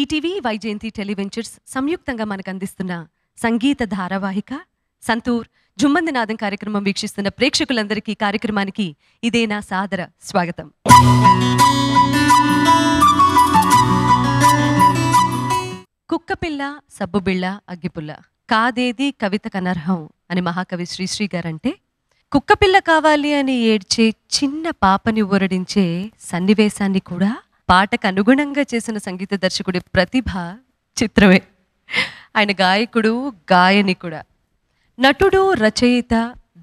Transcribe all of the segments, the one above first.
ETV Vyjayanthi టెలివెంచర్స్ సంయుక్తంగా మనకు అందిస్తున్న సంగీత ధారావాహిక సంతూర్ జుమ్మందినాదం కార్యక్రమం వీక్షిస్తున్న ప్రేక్షకులందరికీ కార్యక్రమానికి ఇదే నా సాదర స్వాగతం. కుక్కపిల్ల సబ్బుబిళ్ళ అగ్గిపుల్ల కాదేది కవిత కనర్హం అని మహాకవి శ్రీశ్రీ గారంటే, కుక్కపిల్ల కావాలి అని ఏడ్చే చిన్న పాపని ఊరడించే సన్నివేశాన్ని కూడా పాటకు అనుగుణంగా చేసిన సంగీత దర్శకుడి ప్రతిభ చిత్రమే. ఆయన గాయకుడు, గాయని కూడా, నటుడు, రచయిత,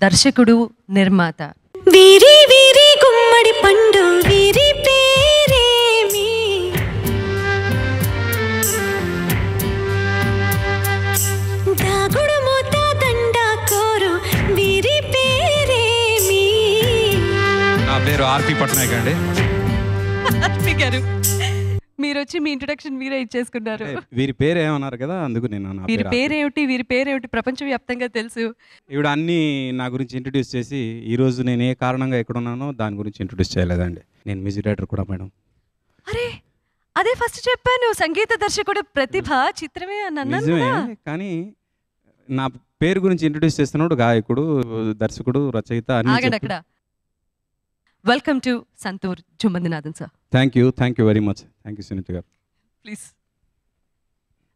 దర్శకుడు, నిర్మాత. వీరి వీరి గుమ్మడి పండు వీరి పేరేమి, దాగుడు మూత దండ కోరు వీరి పేరేమి. నా పేరు ఆర్పి పట్నాయక్ అండి. ఆర్పి గారు, మీరు వచ్చి మీ ఇంట్రొడక్షన్ మీరే ఇచ్చేసుకున్నారు. వీరి పేరు ఏమన్నారు కదా, అందుకు నేను వీరి పేరేమిటి ప్రపంచవ్యాప్తంగా తెలుసు. ఇవిడ అన్ని నా గురించి ఇంట్రడ్యూస్ చేసి, ఈ రోజు నేను ఏ కారణంగా ఎక్కడున్నానో దాని గురించి ఇంట్రడ్యూస్ చేయలేదండి. నేను మ్యూజిక్ డైరెక్టర్ కూడా మేడం. అరే, అదే ఫస్ట్ చెప్పాను, సంగీత దర్శకుడు ప్రతిభ చిత్రమే అని అన్నాను. కానీ నా పేరు గురించి ఇంట్రడ్యూస్ చేస్తున్నప్పుడు గాయకుడు, దర్శకుడు, రచయిత ఆగండి అక్కడ. Welcome to Santoor Jhummandinadam sir. Thank you very much. Thank you Sunitha garu. Please.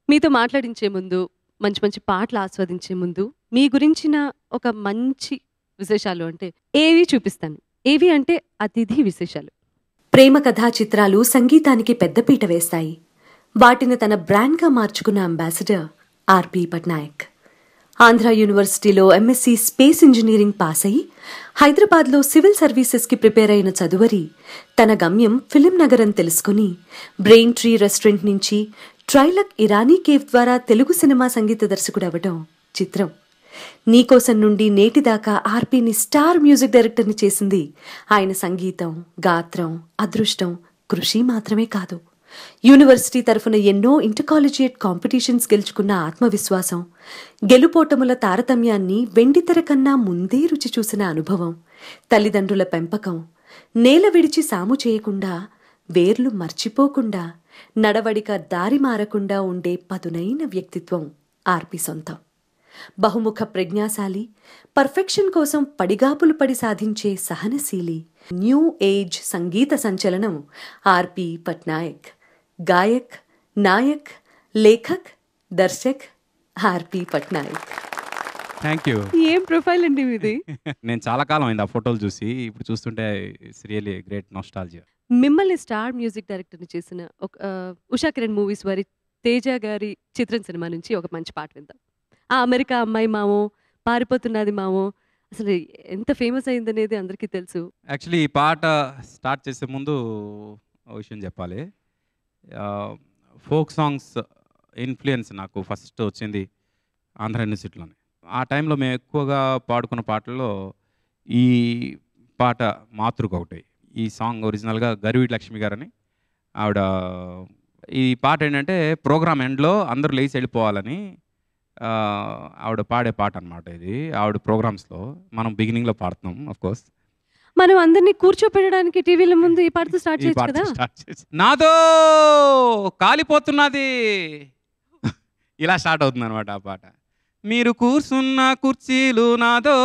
మీతో మాట్లాడించే ముందు, మంచి మంచి పాటలు ఆస్వాదించే ముందు, మీ గురించిన ఒక మంచి విశేషాలు అంటే ఏవి చూపిస్తాను. ఏవి అంటే అతిథి విశేషాలు. ప్రేమ కథా చిత్రాలు సంగీతానికి పెద్దపీట వేస్తాయి. వాటిని తన బ్రాండ్గా మార్చుకున్న అంబాసిడర్ ఆర్పి పట్నాయక్. ఆంధ్ర యూనివర్సిటీలో ఎంఎస్సీ స్పేస్ ఇంజనీరింగ్ పాస్ అయి హైదరాబాద్లో సివిల్ సర్వీసెస్కి ప్రిపేర్ అయిన చదువరి తన గమ్యం ఫిలిం నగర్ అని తెలుసుకుని బ్రెయిన్ ట్రీ రెస్టారెంట్ నుంచి ట్రైలక్ ఇరానీ కేవ్ ద్వారా తెలుగు సినిమా సంగీత దర్శకుడు అవ్వడం చిత్రం. నీకోసం నుండి నేటిదాకా ఆర్పీని స్టార్ మ్యూజిక్ డైరెక్టర్ని చేసింది ఆయన సంగీతం, గాత్రం, అదృష్టం, కృషి మాత్రమే కాదు. యూనివర్సిటీ తరఫున ఎన్నో ఇంటర్ కాలేజియేట్ కాంపిటీషన్స్ గెలుచుకున్న ఆత్మవిశ్వాసం, గెలుపోటముల తారతమ్యాన్ని వెండితెర కన్నా ముందే రుచి చూసిన అనుభవం, తల్లిదండ్రుల పెంపకం, నేల విడిచి సాము చేయకుండా, వేర్లు మర్చిపోకుండా, నడవడిక దారి మారకుండా ఉండే పదునైన వ్యక్తిత్వం ఆర్పి సొంతం. బహుముఖ ప్రజ్ఞాశాలి, పర్ఫెక్షన్ కోసం పడిగాపులు పడి సాధించే సహనశీలి, న్యూ ఏజ్ సంగీత సంచలనం ఆర్పి పట్నాయక్. గాయక్, నాయక్, లేఖక్, దర్శక్ ఆర్పి పట్నాయక్. Thank you. ఏం ప్రొఫైల్ అండి మీది? నేను చాలా కాలం అయింది ఆ ఫోటోలు చూసి, ఇప్పుడు చూస్తుంటే ఇట్స్ రియల్లీ గ్రేట్ నాస్టాల్జియా. మిమ్మల్ని స్టార్ మ్యూజిక్ డైరెక్టర్ని చేసిన ఒక ఉషా కిరణ్ మూవీస్ వారి తేజ గారి చిత్రం సినిమా నుంచి ఒక మంచి పాట విందాం. ఆ అమెరికా అమ్మాయి మామో, పారిపోతున్నది మామో, అసలు ఎంత ఫేమస్ అయిందనేది అందరికీ తెలుసు. యాక్చువల్లీ ఈ పాట స్టార్ట్ చేసే ముందు ఒక విషయం చెప్పాలి. ఫోక్ సాంగ్స్ ఇన్ఫ్లుయెన్స్ నాకు ఫస్ట్ వచ్చింది ఆంధ్ర యూనివర్సిటీలోనే. ఆ టైంలో మేము ఎక్కువగా పాడుకున్న పాటల్లో ఈ పాట మాతృక ఒకటి. ఈ సాంగ్ ఒరిజినల్గా గరివీటి లక్ష్మి గారని ఆవిడ, ఈ పాట ఏంటంటే ప్రోగ్రామ్ ఎండ్లో అందరూ లేచి వెళ్ళిపోవాలని ఆవిడ పాడే పాట అనమాట. ఇది ఆవిడ ప్రోగ్రామ్స్లో మనం బిగినింగ్లో పాడుతున్నాం. ఆఫ్ కోర్స్ మనం అందరినీ కూర్చోపెట్టడానికి టీవీల ముందు ఈ పాటతో స్టార్ట్ చేయొచ్చు కదా. నాదో కాలిపోతున్నది ఇలా స్టార్ట్ అవుతుంది అనమాట ఆ పాట. మీరు కూర్చున్న కుర్చీలు నాదో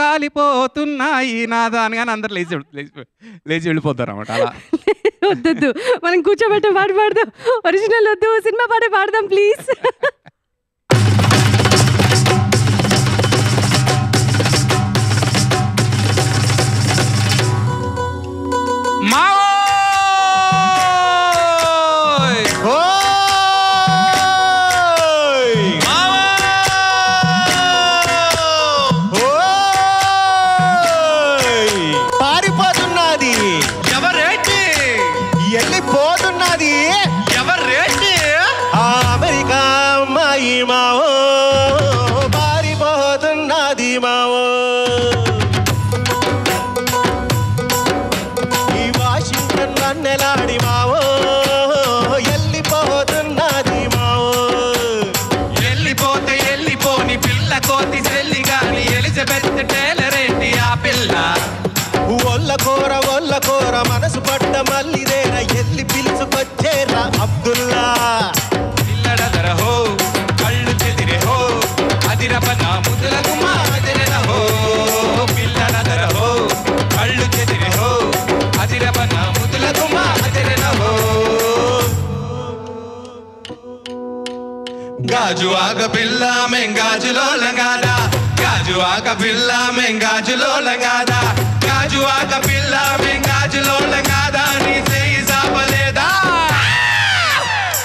కాలిపోతున్నాయి నాదో అని కానీ అందరు లేచి వెళ్ళిపోతారు అనమాట. అలా వద్దు, మనం కూర్చోబెట్టే పాట పాడదాం. ఒరిజినల్ వద్దు, సినిమా పాట పాడదాం ప్లీజ్. పారిపోతున్నది ఎవరేంటి, వెళ్ళిపోతున్నది ఎవరేంటి, అమెరికా కోర ఒల్ల కోర మనసు పడ్డ మల్లిదేర ఎల్లి పిలుచుకొచ్చేరా అబ్దుల్లా పిల్లడదర హో కళ్ళు చెదిరే హో అదిరపన ముద్దులకు మాదిరెన హో పిల్లడదర హో కళ్ళు చెదిరే హో అదిరపన ముద్దులకు మాదిరెన హో గాజు ఆగ పిల్ల మెంగాజులో లంగాదా గాజు ఆగ పిల్ల మెంగాజులో లంగాదా గాజు ఆగ పిల్ల మెంగాజులో లంగాదా నీ చెయ్యి సాపలేదా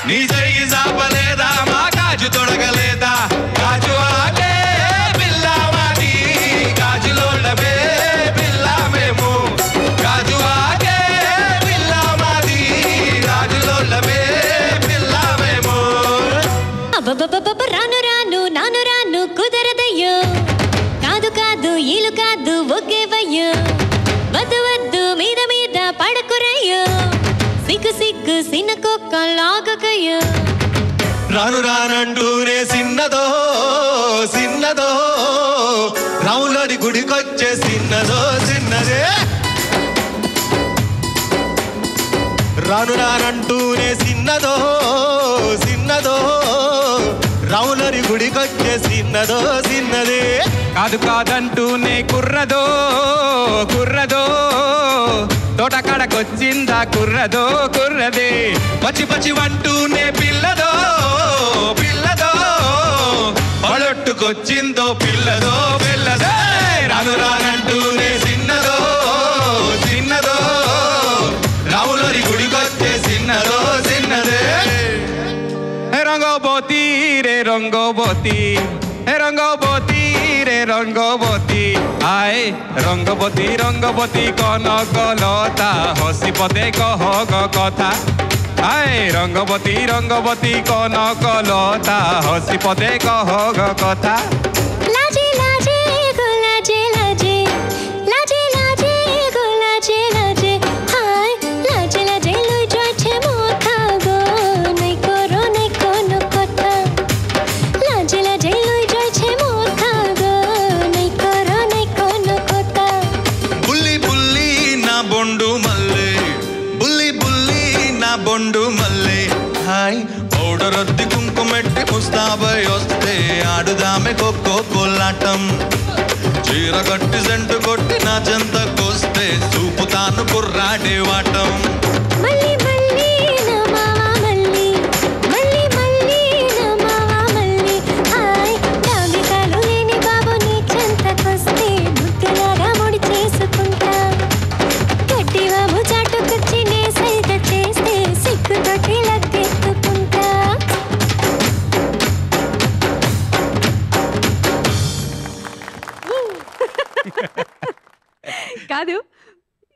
నీ చెయ్యి సాపలేదా మా గాజు తొడగలేదా గాజు ఆగే పిల్ల మాది గాజులోళ్ళమే పిల్ల మేము గాజు ఆగే పిల్ల మాది గాజులోళ్ళమే పిల్ల మేము రాను రాను నాను రాను కుదరదయ్యో కాదు కాదు ఈలు కాదు ఒకేవయ్యో వద్దు వద్దు మీద మీద పడకురయ్యో సిగ్గు సిగ్గు సినకొక్క లాగకయ్యో రాను రానంటూనే సిన్నదో సిన్నదో రాములని గుడికొచ్చే సిన్నదో సిన్నదే రాను రానంటూనే సిన్నదో సిన్నదో రాములని గుడికొచ్చే సిన్నదో సిన్నదే కాదు కాదంటూనే కుర్రదో కుర్రదో తోటకాడకొచ్చిందా కుర్రదో కుర్రదే పచ్చి పచ్చి వంటూనే పిల్లదో పిల్లదో పడొట్టుకొచ్చిందో పిల్లదో పిల్లదే రాను రానంటూనే సిన్నదో సిన్నదో రాములని గుడికొచ్చే సిన్నదో సిన్నదే రంగోబోతి రే రంగోబోతి రంగోబోతి రే రంగోబోతి আয় রঙ্গবতী রঙ্গবতী কনকলতা হসি পদে কহ কথা আয় রঙ্গবতী রঙ্গবতী কনকলতা হসি পদে কহ কথা লাজে লাজে গো লাজে লাজে লাজে লাজে গো লাজে লাজে হায় লাজে লাজে লই যাচ্ছে মোথা গো নাই করো নাই কোনো কথা লাজে লাজে লই যাচ্ছে মোথা গো নাই করো নাই কোনো কথা బుల్లి బుల్లి నా బొండు మల్లె బుల్లి బుల్లి నా బొండు మల్లె హాయ్ పౌడరొద్ది కుంకుమెట్టి ముస్తాబై వస్తే ఆడుదామె కొక్కో కోలాటం చీర కట్టి సెంటు కొట్టి నా చెంతకొస్తే చూపుతాను కుర్రాడే వాటం మల్లి మల్లి నా మావా మల్లి మల్లి మల్లి నా మావా మల్లి హాయ్ కాగితాలు లేని బాబు నీ చెంతకొస్తే బుద్ధలాగా ముడి చేసుకుంటా గట్టివాము చాటుకొచ్చి నే సైగ చేస్తే సిగ్గుతోటి లగ్గెత్తుకుంటా కాదు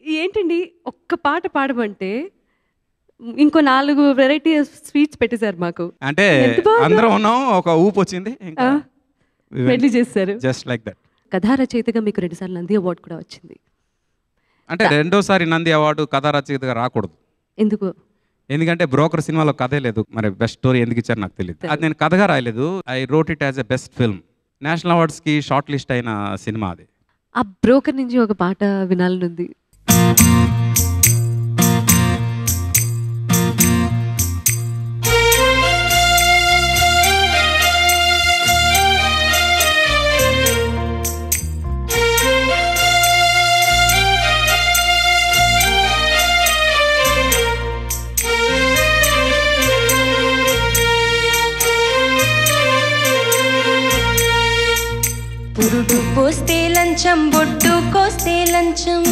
ఏంటండి ఒక్క పాట పాడమంటే ఇంకో 4 వెరైటీ స్వీట్స్ పెట్టేశారు మాకు అంటే ఎంత బాగుందో. అందరం ఉన్నాం ఒక ఊపు వచ్చింది ఇంకా మెడ్లీ చేశారు జస్ట్ లైక్ దట్ కథా రచయితగా మీకు 2 సార్లు నంది అవార్డు కూడా వచ్చింది అంటే రెండోసారి నంది అవార్డు కథా రచయితగా రాకూడదు ఎందుకు ఎందుకంటే బ్రోకర్ సినిమాలో కథే లేదు మరి బెస్ట్ స్టోరీ ఎందుకు ఇచ్చారు నాకు తెలియదు అది నేను కథగా రాయలేదు I wrote it as a best film national అవార్డ్స్కి షార్ట్ లిస్ట్ అయిన సినిమా అది ఆ బ్రోకర్ నుంచి ఒక పాట వినాలనుంది పురుడు పోస్తే లంచం బొట్టు కోస్తే లంచం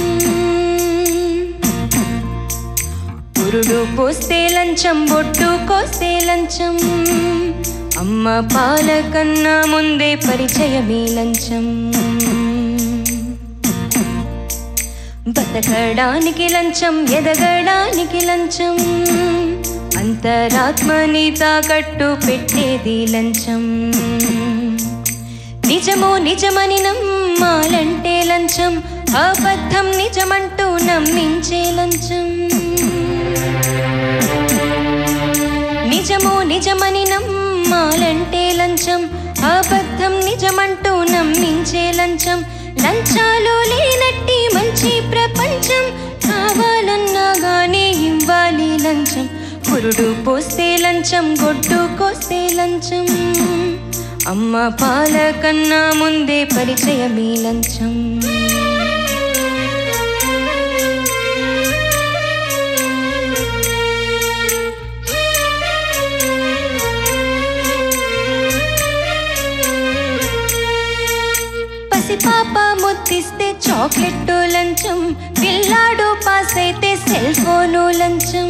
పురుడు పోస్తే లంచం బొట్టు కోస్తే లంచం అమ్మ పాల కన్నా ముందే పరిచయమే లంచం బతకడానికి లంచం ఎదగడానికి లంచం అంతరాత్మని తాకట్టు పెట్టేది లంచం నిజమో నిజమని నమ్మాలంటే లంచం అబద్ధం నిజమంటూ నమ్మించే లంచం నిజమో నిజమని నమ్మాలంటే లంచం అబద్ధం నిజమంటూ నమ్మించే లంచం లంచాలు లేనట్టి మంచి ప్రపంచం కావాలన్నా గానీ ఇవ్వాలి లంచం పురుడు పోస్తే లంచం గొడ్డు కోస్తే లంచం అమ్మ పాల కన్నా ముందే పరిచయమే లంచం పాప ముద్దిస్తే చాక్లెట్ లంచం పిల్లాడు పాస్ అయితే సెల్ ఫోను లంచం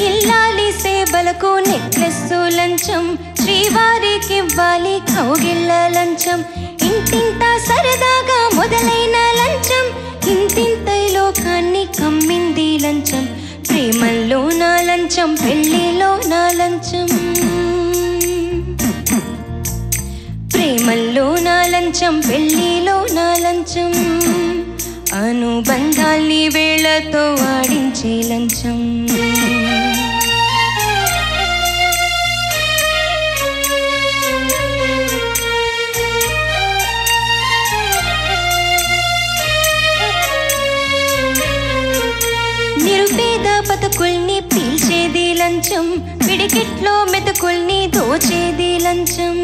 ఇల్లాలి సేవలకు నెక్లెస్ లంచం శ్రీవారికి ఇవ్వాలి కౌగిళ్ళ లంచం ఇంటింతా సరదాగా మొదలైన లంచం ఇంతింత లోకాన్ని కమ్మింది లంచం ప్రేమల్లో నా లంచం పెళ్లిలో నా లంచం ప్రేమల్లో నా లంచం పెళ్లిలో నా లంచం అనుబంధాల్ని వేళతో ఆడించే లంచం నిరుపేద బతుకుల్ని పీల్చేది లంచం పిడికిట్లో మెతుకుల్ని దోచేది లంచం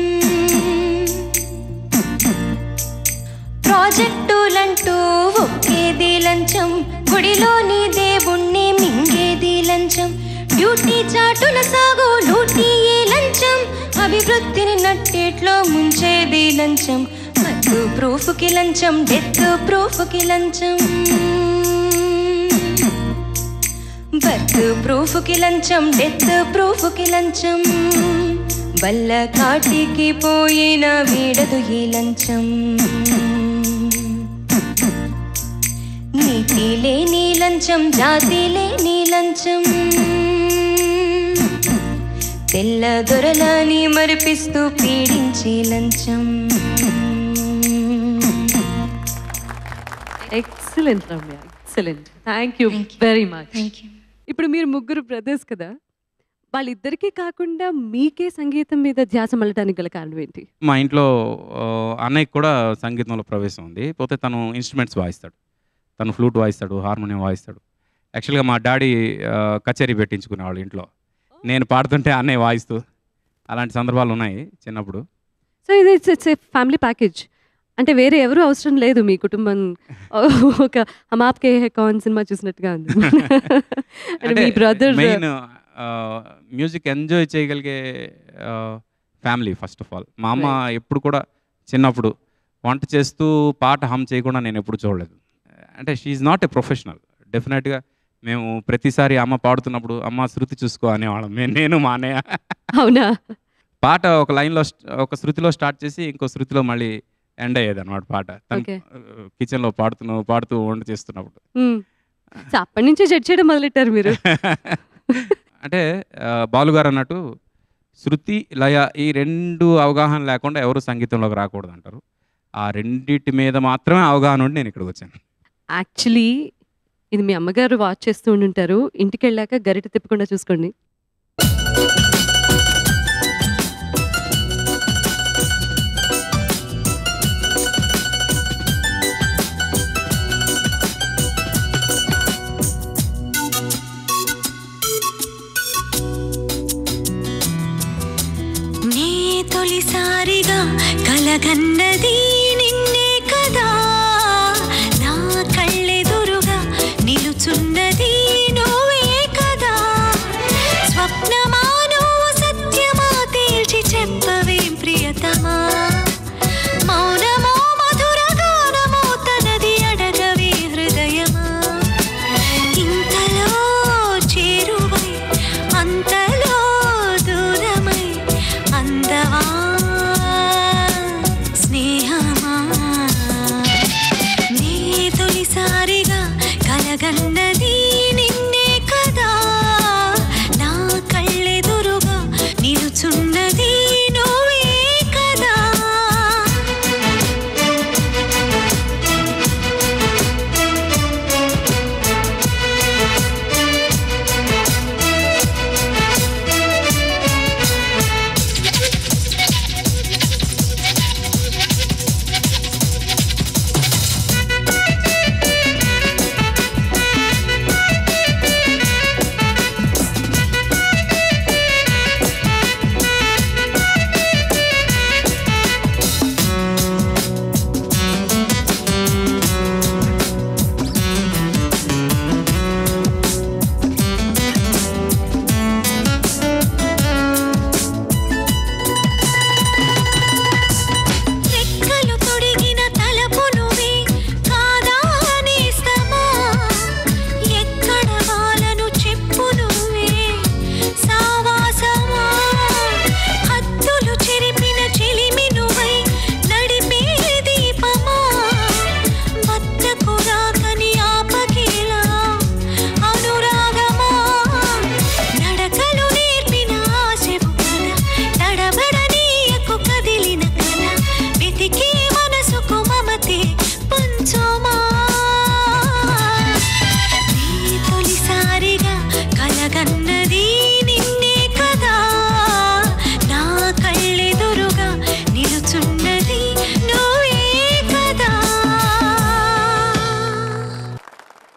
ప్రాజెక్టులంటూ ఒక్కేది లంచం గుడిలోని దేవుణ్ణి మింగేది లంచం డ్యూటీ చాటున సాగు లూటీయే లంచం అభివృద్ధిని నట్టేట్లో ముంచేది లంచం బర్త్ ప్రూఫ్కి లంచం డెత్ ప్రూఫ్కి లంచం బర్త్ ప్రూఫ్కి లంచం డెత్ ప్రూఫ్కి లంచం బల్ల కాటికి పోయిన వీడదు ఈ లంచం నీతి లేని లంచం జాతి లేని లంచం తెల్ల దొరలని మరిపిస్తూ పీడించే లంచం excellent Ramya excellent thank you very much ఇప్పుడు మీరు ముగ్గురు బ్రదర్స్ కదా వాళ్ళిద్దరికీ కాకుండా మీకే సంగీతం మీద ధ్యాస మళ్ళటానికి గల కారణం ఏంటి మా ఇంట్లో అన్నయ్యకి కూడా సంగీతంలో ప్రవేశం ఉంది పోతే తను ఇన్స్ట్రుమెంట్స్ వాయిస్తాడు తను ఫ్లూట్ వాయిస్తాడు హార్మోనియం వాయిస్తాడు యాక్చువల్గా మా డాడీ కచేరీ పెట్టించుకునేవాళ్ళు ఇంట్లో నేను పాడుతుంటే అన్నయ్య వాయిస్తూ అలాంటి సందర్భాలు ఉన్నాయి చిన్నప్పుడు సో ఇది ఇట్స్ ఏ ఫ్యామిలీ ప్యాకేజ్ అంటే వేరే ఎవరు అవసరం లేదు మీ కుటుంబం ఒక హమ్ ఆప్కే హై కౌన్ సినిమా చూసినట్టుగా ఉంది మీ బ్రదర్ మెయిన్ మ్యూజిక్ ఎంజాయ్ చేయగలిగే ఫ్యామిలీ ఫస్ట్ ఆఫ్ ఆల్ మా అమ్మ ఎప్పుడు కూడా చిన్నప్పుడు వంట చేస్తూ పాట హమ్ చేయకుండా నేను ఎప్పుడు చూడలేదు అంటే షీఈ్ నాట్ ఏ ప్రొఫెషనల్ డెఫినెట్గా మేము ప్రతిసారి అమ్మ పాడుతున్నప్పుడు అమ్మ శృతి చూసుకో అనేవాళ్ళం నేను మా అన్నయ్య అవునా పాట ఒక లైన్లో ఒక శృతిలో స్టార్ట్ చేసి ఇంకో శృతిలో మళ్ళీ ఎండ్ అయ్యేది అనమాట పాట కిచెన్లో పాడుతూ వంట చేస్తున్నప్పుడు అప్పటి నుంచే జడ్జ్ చేయడం మొదలెట్టారు మీరు అంటే బాలుగారు అన్నట్టు శృతి లయ ఈ రెండు అవగాహన లేకుండా ఎవరు సంగీతంలోకి రాకూడదు అంటారు ఆ రెండింటి మీద మాత్రమే అవగాహన ఉండి నేను ఇక్కడికి వచ్చాను యాక్చువల్లీ ఇది మీ అమ్మగారు వాచ్ చేస్తూ ఉండుంటారు ఇంటికి వెళ్ళాక గరిట తిప్పకుండా చూసుకోండి తొలిసారిగా కలగన్నది నిన్నే కదా నా కళ్ళెదురుగా నిలుచున్నది నువ్వే కదా స్వప్నమా నువ్వు సత్యమా తేల్చి చెప్పవేం ప్రియతమా మౌనమో మధుర గానమో తనది అడగవే హృదయమా ఇంతలో చేరువై అంతలో దూరమై అందవా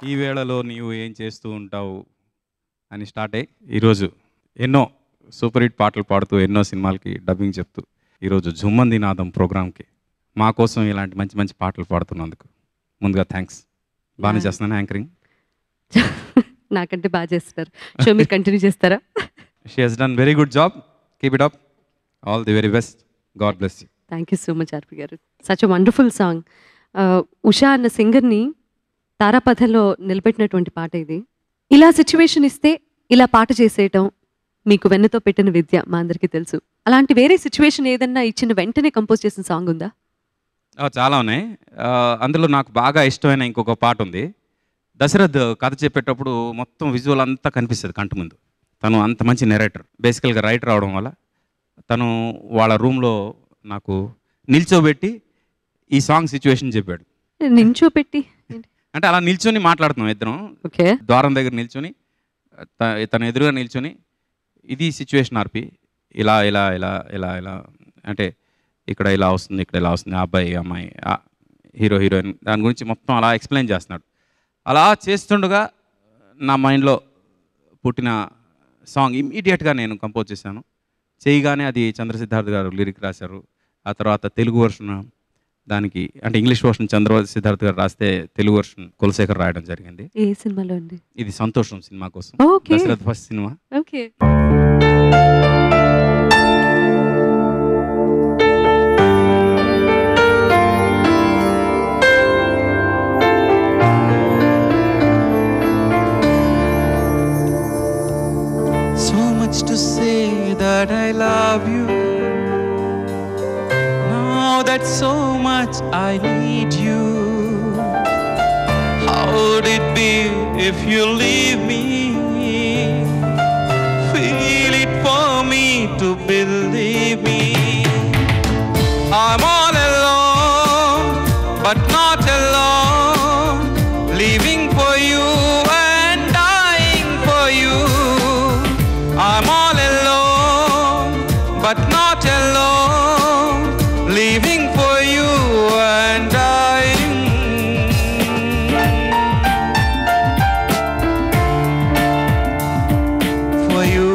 ఈ వేళలో నీవు ఏం చేస్తూ ఉంటావు అని స్టార్ట్ అయ్యి ఈరోజు ఎన్నో సూపర్ హిట్ పాటలు పాడుతూ ఎన్నో సినిమాలకి డబ్బింగ్ చెప్తూ ఈరోజు జుమ్మంది నాదం ప్రోగ్రామ్కి మా కోసం ఇలాంటి మంచి మంచి పాటలు పాడుతున్నందుకు ముందుగా థ్యాంక్స్. బాగానే చేస్తున్నాను యాంకరింగ్. నాకంటే బాగా చేస్తున్నారు. షో మీరు కంటిన్యూ చేస్తారా? She has done very good job. Keep it up. All the very best. God bless you. Thank you so much RP garu. Such a wonderful song. Usha అన్న సింగర్ని తారాపథంలో నిలబెట్టినటువంటి పాట ఇది. ఇలా సిచ్యువేషన్ ఇస్తే ఇలా పాట చేసేయటం మీకు వెన్నతో పెట్టిన విద్య మా అందరికీ తెలుసు. అలాంటి వేరే సిచ్యువేషన్ ఏదన్నా ఇచ్చిన వెంటనే కంపోజ్ చేసిన సాంగ్ ఉందా? చాలా ఉన్నాయి. అందులో నాకు బాగా ఇష్టమైన ఇంకొక పాట ఉంది. దశరథ్ కథ చెప్పేటప్పుడు మొత్తం విజువల్ అంతా కనిపిస్తుంది కంటి ముందు. తను అంత మంచి నెరేటర్, బేసికల్గా రైటర్ అవడం వల్ల తను వాళ్ళ రూమ్లో నాకు నిల్చోబెట్టి ఈ సాంగ్ సిచ్యువేషన్ చెప్పాడు. నిల్చోబెట్టి అంటే అలా నిల్చొని మాట్లాడుతున్నాం ఇద్దరం. ఓకే. ద్వారం దగ్గర నిల్చొని తన ఎదురుగా నిల్చొని ఇది సిచ్యువేషన్ ఆర్పి, ఇలా ఇలా ఇలా ఇలా ఇలా అంటే ఇక్కడ ఇలా వస్తుంది, ఇక్కడ ఇలా వస్తుంది, అబ్బాయి అమ్మాయి, హీరో హీరోయిన్, దాని గురించి మొత్తం అలా ఎక్స్ప్లెయిన్ చేస్తున్నాడు. అలా చేస్తుండగా నా మైండ్లో పుట్టిన సాంగ్ ఇమ్మీడియట్గా నేను కంపోజ్ చేశాను. చేయగానే అది చంద్రసిద్ధార్థ్ గారు లిరిక్ రాశారు. ఆ తర్వాత తెలుగు వర్షన్ దానికి అంటే ఇంగ్లీష్ వర్షన్ చంద్రసిద్ధార్థ్ గారు రాస్తే తెలుగు వర్షన్ కులశేఖర్ రాయడం జరిగింది. ఏ సినిమాలో అండి? ఇది సంతోషం సినిమా కోసం. Dashrath first cinema. Okay. So much to say that I love you. Now that so much I need you. How would it be if you leave me? Feel it for me to believe me. I'm all alone, but not alone. Leaving for you and dying for you. I'm all alone, but not alone. Leaving for you and dying for you.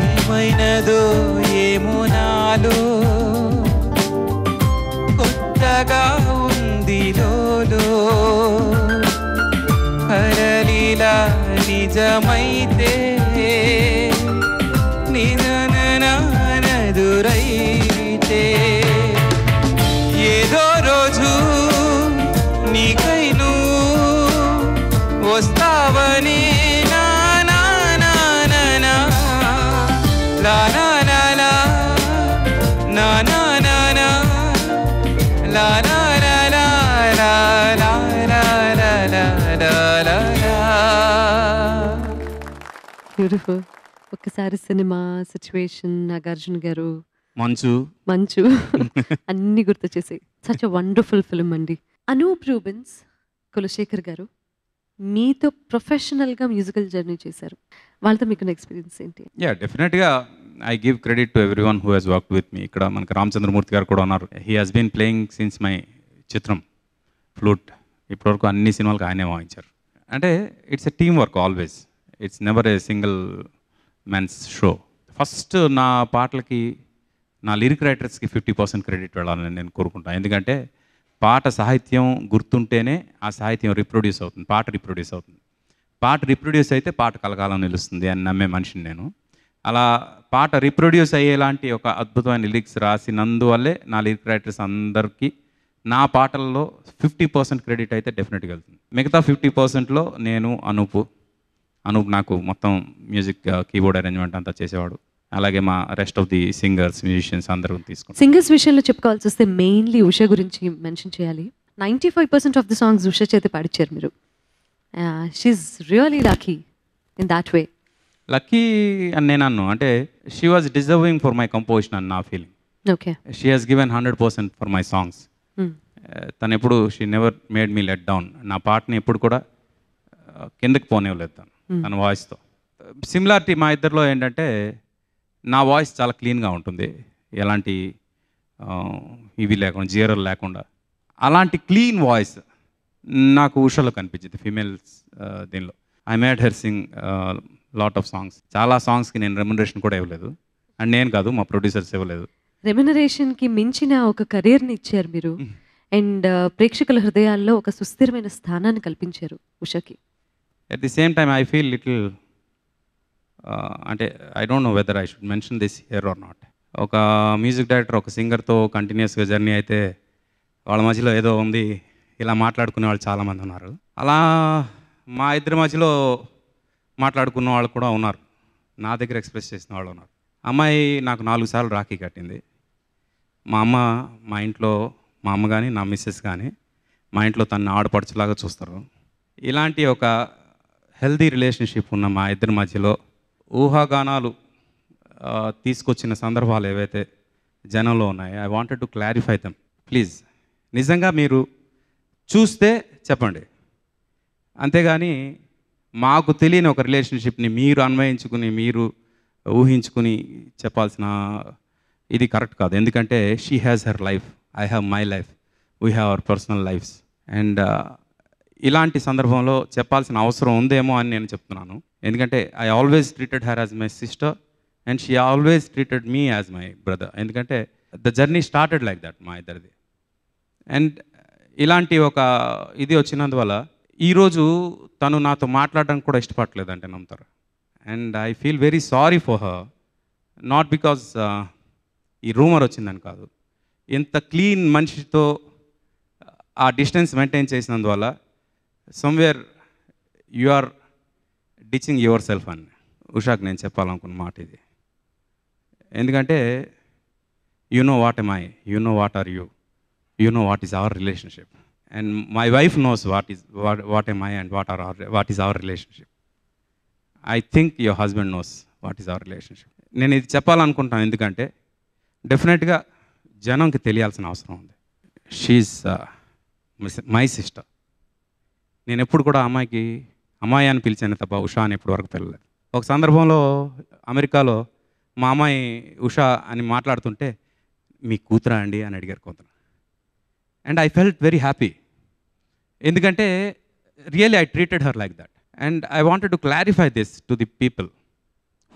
ఏమైనదో ఏమో నాలో కొత్తగా ఉంది లోలో. కరలిలా నిజమైతే నిజనదురైతే ఏదో రోజు నీకై నువ్వు వస్తావని నా నా నా నా నా la la la la na na na na la la la la la la la la la la la. Beautiful. ఒక్కసారి సినిమా సిచ్యువేషన్, నాగార్జున గారు, మంచు మంచు అన్ని గుర్తు చేసి సచ్ అ వండర్ఫుల్ ఫిల్మ్ అండి. అనూప్ రూబెన్స్, కులశేఖర్ గారు మీతో ప్రొఫెషనల్గా మ్యూజికల్ జర్నీ చేశారు. వాళ్ళతో మీకున్న ఎక్స్పీరియన్స్ ఏంటి? యా డెఫినెట్గా I give credit to every one who has worked with me. ఇక్కడ మనకి రామచంద్రమూర్తి గారు కూడా ఉన్నారు. He has been playing since my Chitram flute. ఇప్పటివరకు అన్ని సినిమాలకు ఆయనే వాయించారు. అంటే it's a team work always. It's never a single man's show. First నా పాటలకి నా లిరిక్ రైటర్స్కి 50% క్రెడిట్ వెళ్ళాలని నేను కోరుకుంటాను. ఎందుకంటే పాట సాహిత్యం గుర్తుంటేనే ఆ సాహిత్యం రిప్రొడ్యూస్ అవుతుంది, పాట రిప్రొడ్యూస్ అవుతుంది. పాట రిప్రొడ్యూస్ అయితే పాట కలకాలం నిలుస్తుంది అని నమ్మే మనిషిని నేను. అలా పాట రిప్రొడ్యూస్ అయ్యేలాంటి ఒక అద్భుతమైన లిరిక్స్ రాసినందువల్లే నా లిరిక్ రైటర్స్ అందరికీ నా పాటల్లో 50% క్రెడిట్ అయితే డెఫినెట్గా వెళ్తుంది. మిగతా 50%లో నేను అనూప్ నాకు మొత్తం మ్యూజిక్ కీబోర్డ్ అరేంజ్మెంట్ అంతా చేసేవాడు. అలాగే మా rest of the singers musicians అందరూ తీసుకుంటాం. సింగర్స్ విషయంలో చెప్పుకోవాల్సి వస్తే మెయిన్లీ ఉషా గురించి మెన్షన్ చేయాలి. 95% ఆఫ్ ది సాంగ్స్ ఉషా చేతి పాడిచ్చారు మీరు. She is really lucky in that way. Lucky అని నేను అన్ను అంటే she was deserving for my composition అని నా feeling. Okay. She has given 100% for my songs. తను ఎప్పుడు she never made me let down. నా పాటని ఎప్పుడు కూడా కిందకి పోనివ్వలేదు తన వాయిస్తో. సిమిలారిటీ మా ఇద్దరిలో ఏంటంటే నా వాయిస్ చాలా క్లీన్గా ఉంటుంది, ఎలాంటి ఇవి లేకుండా, జీరలు లేకుండా. అలాంటి క్లీన్ వాయిస్ నాకు ఉషలో కనిపించింది ఫీమేల్స్ దీనిలో. I made her sing lot of songs. చాలా సాంగ్స్కి నేను రెమ్యునరేషన్ కూడా ఇవ్వలేదు, అండ్ నేను కాదు, మా ప్రొడ్యూసర్స్ ఇవ్వలేదు. రెమ్యునరేషన్కి మించిన ఒక కెరీర్ని ఇచ్చారు మీరు, అండ్ ప్రేక్షకుల హృదయాల్లో ఒక సుస్థిరమైన స్థానాన్ని కల్పించారు ఉషకి. At the same time I feel little, అంటే I don't know whether I should mention this here or not. ఒక మ్యూజిక్ డైరెక్టర్ ఒక సింగర్తో కంటిన్యూస్గా జర్నీ అయితే వాళ్ళ మధ్యలో ఏదో ఉంది, ఇలా మాట్లాడుకునే వాళ్ళు చాలామంది ఉన్నారు. అలా మా ఇద్దరి మధ్యలో మాట్లాడుకున్న వాళ్ళు కూడా ఉన్నారు, నా దగ్గర ఎక్స్ప్రెస్ చేసిన వాళ్ళు ఉన్నారు. అమ్మాయి నాకు 4 సార్లు రాఖీ కట్టింది. మా అమ్మ, మా ఇంట్లో మా అమ్మ కానీ నా మిస్సెస్ కానీ మా ఇంట్లో తను ఆడపడుచులాగా చూస్తారు. ఇలాంటి ఒక హెల్దీ రిలేషన్షిప్ ఉన్న మా ఇద్దరి మధ్యలో ఊహాగానాలు తీసుకొచ్చిన సందర్భాలు ఏవైతే జనంలో ఉన్నాయో, I wanted to clarify them. Please, నిజంగా మీరు చూస్తే చెప్పండి, అంతేగాని మాకు తెలియని ఒక రిలేషన్షిప్ని మీరు అన్వయించుకుని, మీరు ఊహించుకుని చెప్పాల్సిన ఇది కరెక్ట్ కాదు. ఎందుకంటే she has her life, I have my life, we have our personal lives. And ఇలాంటి సందర్భంలో చెప్పాల్సిన అవసరం ఉందేమో అని నేను చెప్తున్నాను. ఎందుకంటే I always treated her as my sister and she always treated me as my brother. ఎందుకంటే the journey started like that మా ఇద్దరిది. అండ్ ఇలాంటి ఒక ఇది వచ్చినందువల్ల ఈరోజు తను నాతో మాట్లాడడానికి కూడా ఇష్టపడలేదంటే నమ్ముతారు. And I feel very sorry for her, not because ఈ రూమర్ వచ్చిందని కాదు, ఇంత క్లీన్ మనిషితో ఆ డిస్టెన్స్ మెయింటైన్ చేసినందువల్ల somewhere you are ditching yourself అని ఉషాకి నేను చెప్పాలనుకున్న మాట ఇది. ఎందుకంటే you know what am I, you know what are you, you know what is our relationship, and my wife knows what am I and what is our relationship. I think your husband knows what is our relationship. నేను ఇది చెప్పాలనుకుంటాను ఎందుకంటే డెఫినెట్గా జనంకి తెలియాల్సిన అవసరం ఉంది. She is my sister. నేను ఎప్పుడు కూడా అమ్మాయికి అమ్మాయి అని పిలిచాను తప్ప ఉషా అని ఎప్పుడు వరకు పిలలేదు. ఒక సందర్భంలో అమెరికాలో మా అమ్మాయి ఉషా అని మాట్లాడుతుంటే మీ కూతురా అండి అని అడిగారు కొంత. And I felt very happy, ఎందుకంటే really I treated her like that. And I wanted to clarify this to the people